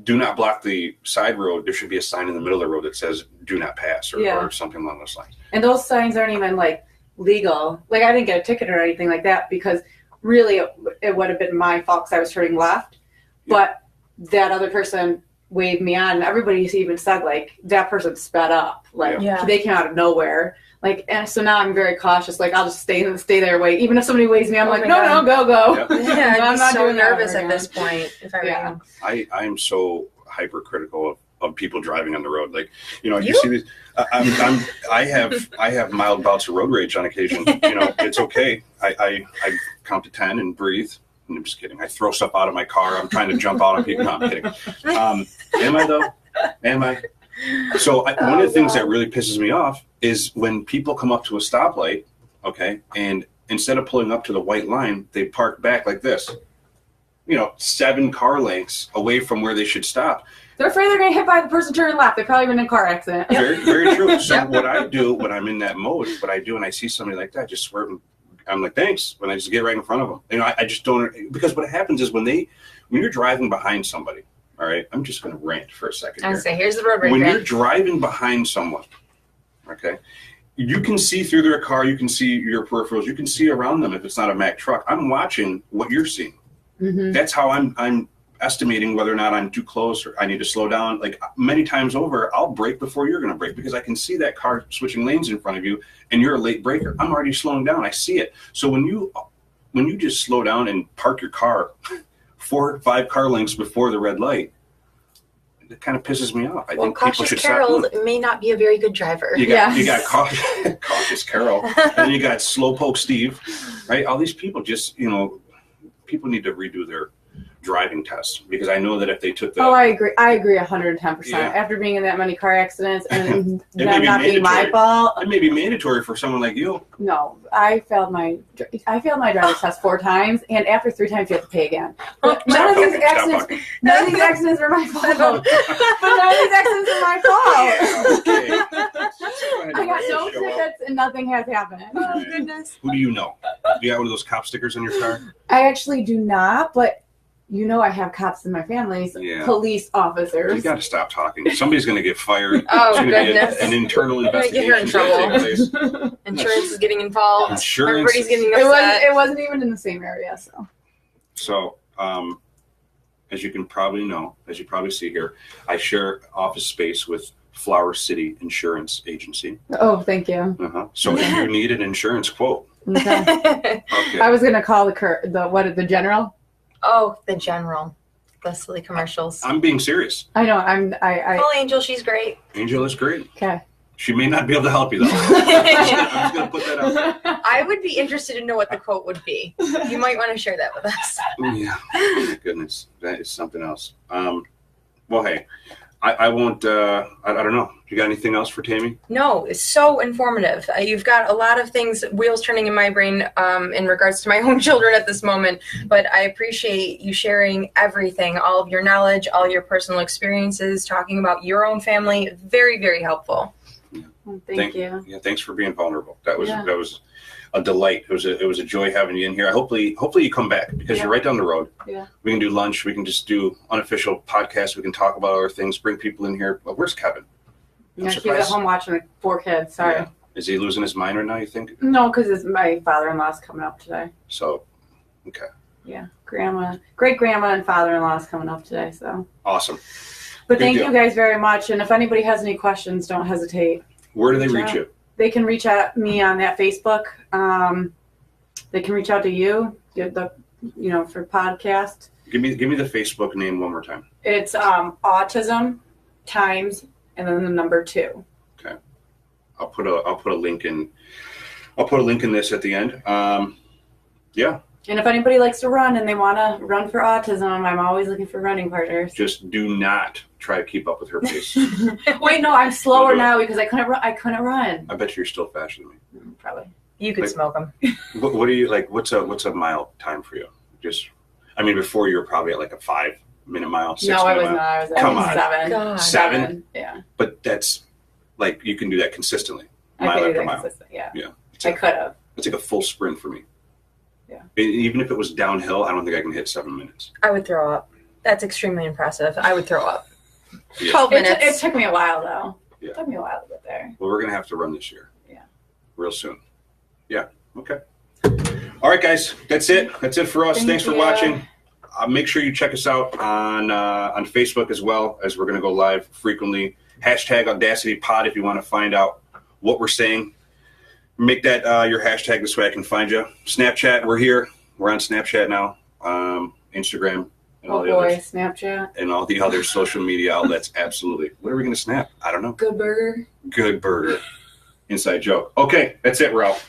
do not block the side road. There should be a sign in the middle of the road that says do not pass or something along those lines. And those signs aren't even like legal. Like, I didn't get a ticket or anything like that because really it would have been my fault because I was turning left. But that other person waved me on, and everybody even said, like, that person sped up. Like, they came out of nowhere. Like, and so now I'm very cautious. Like, I'll just stay there, wait. Even if somebody waves me, I'm like, no, go. Yeah, I'm not so doing nervous that at this point. If I were you. I'm so hypercritical of people driving on the road. Like, you know, you see these. I have mild bouts of road rage on occasion. You know, it's okay. I count to 10 and breathe. I'm just kidding. I throw stuff out of my car. I'm trying to jump out on people. No, I'm kidding. Am I though? Am I? So one of the things that really pisses me off is when people come up to a stoplight, okay, and instead of pulling up to the white line, they park back like this. You know, 7 car lengths away from where they should stop. They're afraid they're going to hit by the person turning left. They've probably been in a car accident. Very, very true. So what I do when I'm in that mode, and I see somebody like that, just swerve. I'm like, thanks. When I just get right in front of them, you know, I just don't, because what happens is when you're driving behind somebody, all right, I'm just going to rant for a second. I say, here's the road rage. When you're driving behind someone, okay, you can see through their car, you can see your peripherals, you can see around them if it's not a Mack truck. I'm watching what you're seeing. That's how I'm estimating whether or not I'm too close or I need to slow down. Like, many times over, I'll brake before you're going to brake because I can see that car switching lanes in front of you and you're a late braker. I'm already slowing down. I see it. So when you just slow down and park your car 4 or 5 car lengths before the red light, it kind of pisses me off. I think people should Carol stop. may not be a very good driver. You got cautious Carol, and then you got slowpoke Steve, right? All these people just, you know, people need to redo their driving test because I know that if they took the I agree 110%. After being in that many car accidents and that not being my fault, it may be mandatory for someone like you. No, I failed my driver's test 4 times, and after 3 times you have to pay again. But none of these accidents were my fault. But none of these accidents are my fault. I got no tickets and nothing has happened. Oh goodness. Who do you know? Do you got one of those cop stickers on your car? I actually do not, but you know I have cops in my family, police officers. You got to stop talking. Somebody's going to get fired. Oh, goodness. An internal investigation. Get her in trouble. Insurance is getting involved. Everybody's getting upset. It wasn't even in the same area, so. So, as you can probably know, as you probably see here, I share office space with Flower City Insurance Agency. Oh, thank you. So if you need an insurance quote. Okay. I was going to call the general. Oh, the general. The silly commercials. I'm being serious. I know. Call Angel. She's great. Angel is great. Okay. She may not be able to help you, though. I'm just going to put that out there. I would be interested to know what the quote would be. You might want to share that with us. Yeah. Oh, my goodness. That is something else. Well, hey, I won't, I don't know. You got anything else for Tami? No, it's so informative. You've got a lot of things, wheels turning in my brain in regards to my own children at this moment, but I appreciate you sharing everything, all of your knowledge, all your personal experiences, talking about your own family. Very, very helpful. Yeah. Well, thank you. Yeah, thanks for being vulnerable. That was a delight. It was a joy having you in here. Hopefully you come back because you're right down the road. Yeah. We can do lunch. We can just do unofficial podcasts. We can talk about other things. Bring people in here. Well, where's Kevin? Yeah, he's at home watching 4 kids. Sorry. Yeah. Is he losing his mind right now, you think? No, because my father-in-law's coming up today. So, okay. Yeah, great-grandma and father-in-law's coming up today. So awesome. But thank you guys very much. And if anybody has any questions, don't hesitate. Where do they reach you? They can reach out to me on that Facebook. They can reach out to you, for podcast. Give me the Facebook name one more time. It's Autism times and then the number 2. Okay. I'll put a link in. I'll put a link in this at the end. Yeah. And if anybody likes to run and they want to run for autism, I'm always looking for running partners. Just do not try to keep up with her pace. Wait, no, I'm slower now because I couldn't run. I bet you're still faster than me. Probably. You could smoke them. What do you like? What's a mile time for you? Just I mean, before you were probably at like a 5-minute mile, 6 No, I minute was mile. not. I was at Come on. 7. God. 7? Yeah. But that's like, you can do that consistently. I Mile could do after that mile. consistent. Yeah. Yeah. I could have. It's like a full sprint for me. Yeah. Even if it was downhill, I don't think I can hit 7 minutes. I would throw up. That's extremely impressive. I would throw up. Yeah. 12 minutes. It took me a while though. Yeah. It took me a while to get there. Well, we're going to have to run this year. Yeah. Real soon. Yeah. Okay. All right, guys. That's it. That's it for us. Thank Thanks for you. watching. Make sure you check us out on Facebook as well, as we're going to go live frequently. Hashtag Audacity Pod if you want to find out what we're saying. Make that your hashtag this way I can find you. Snapchat, we're here. We're on Snapchat now. Instagram and all Oh the boy, others. Snapchat. And all the other social media outlets. Absolutely. What are we going to snap? I don't know. Good burger. Good burger. Inside joke. Okay, that's it. We're out.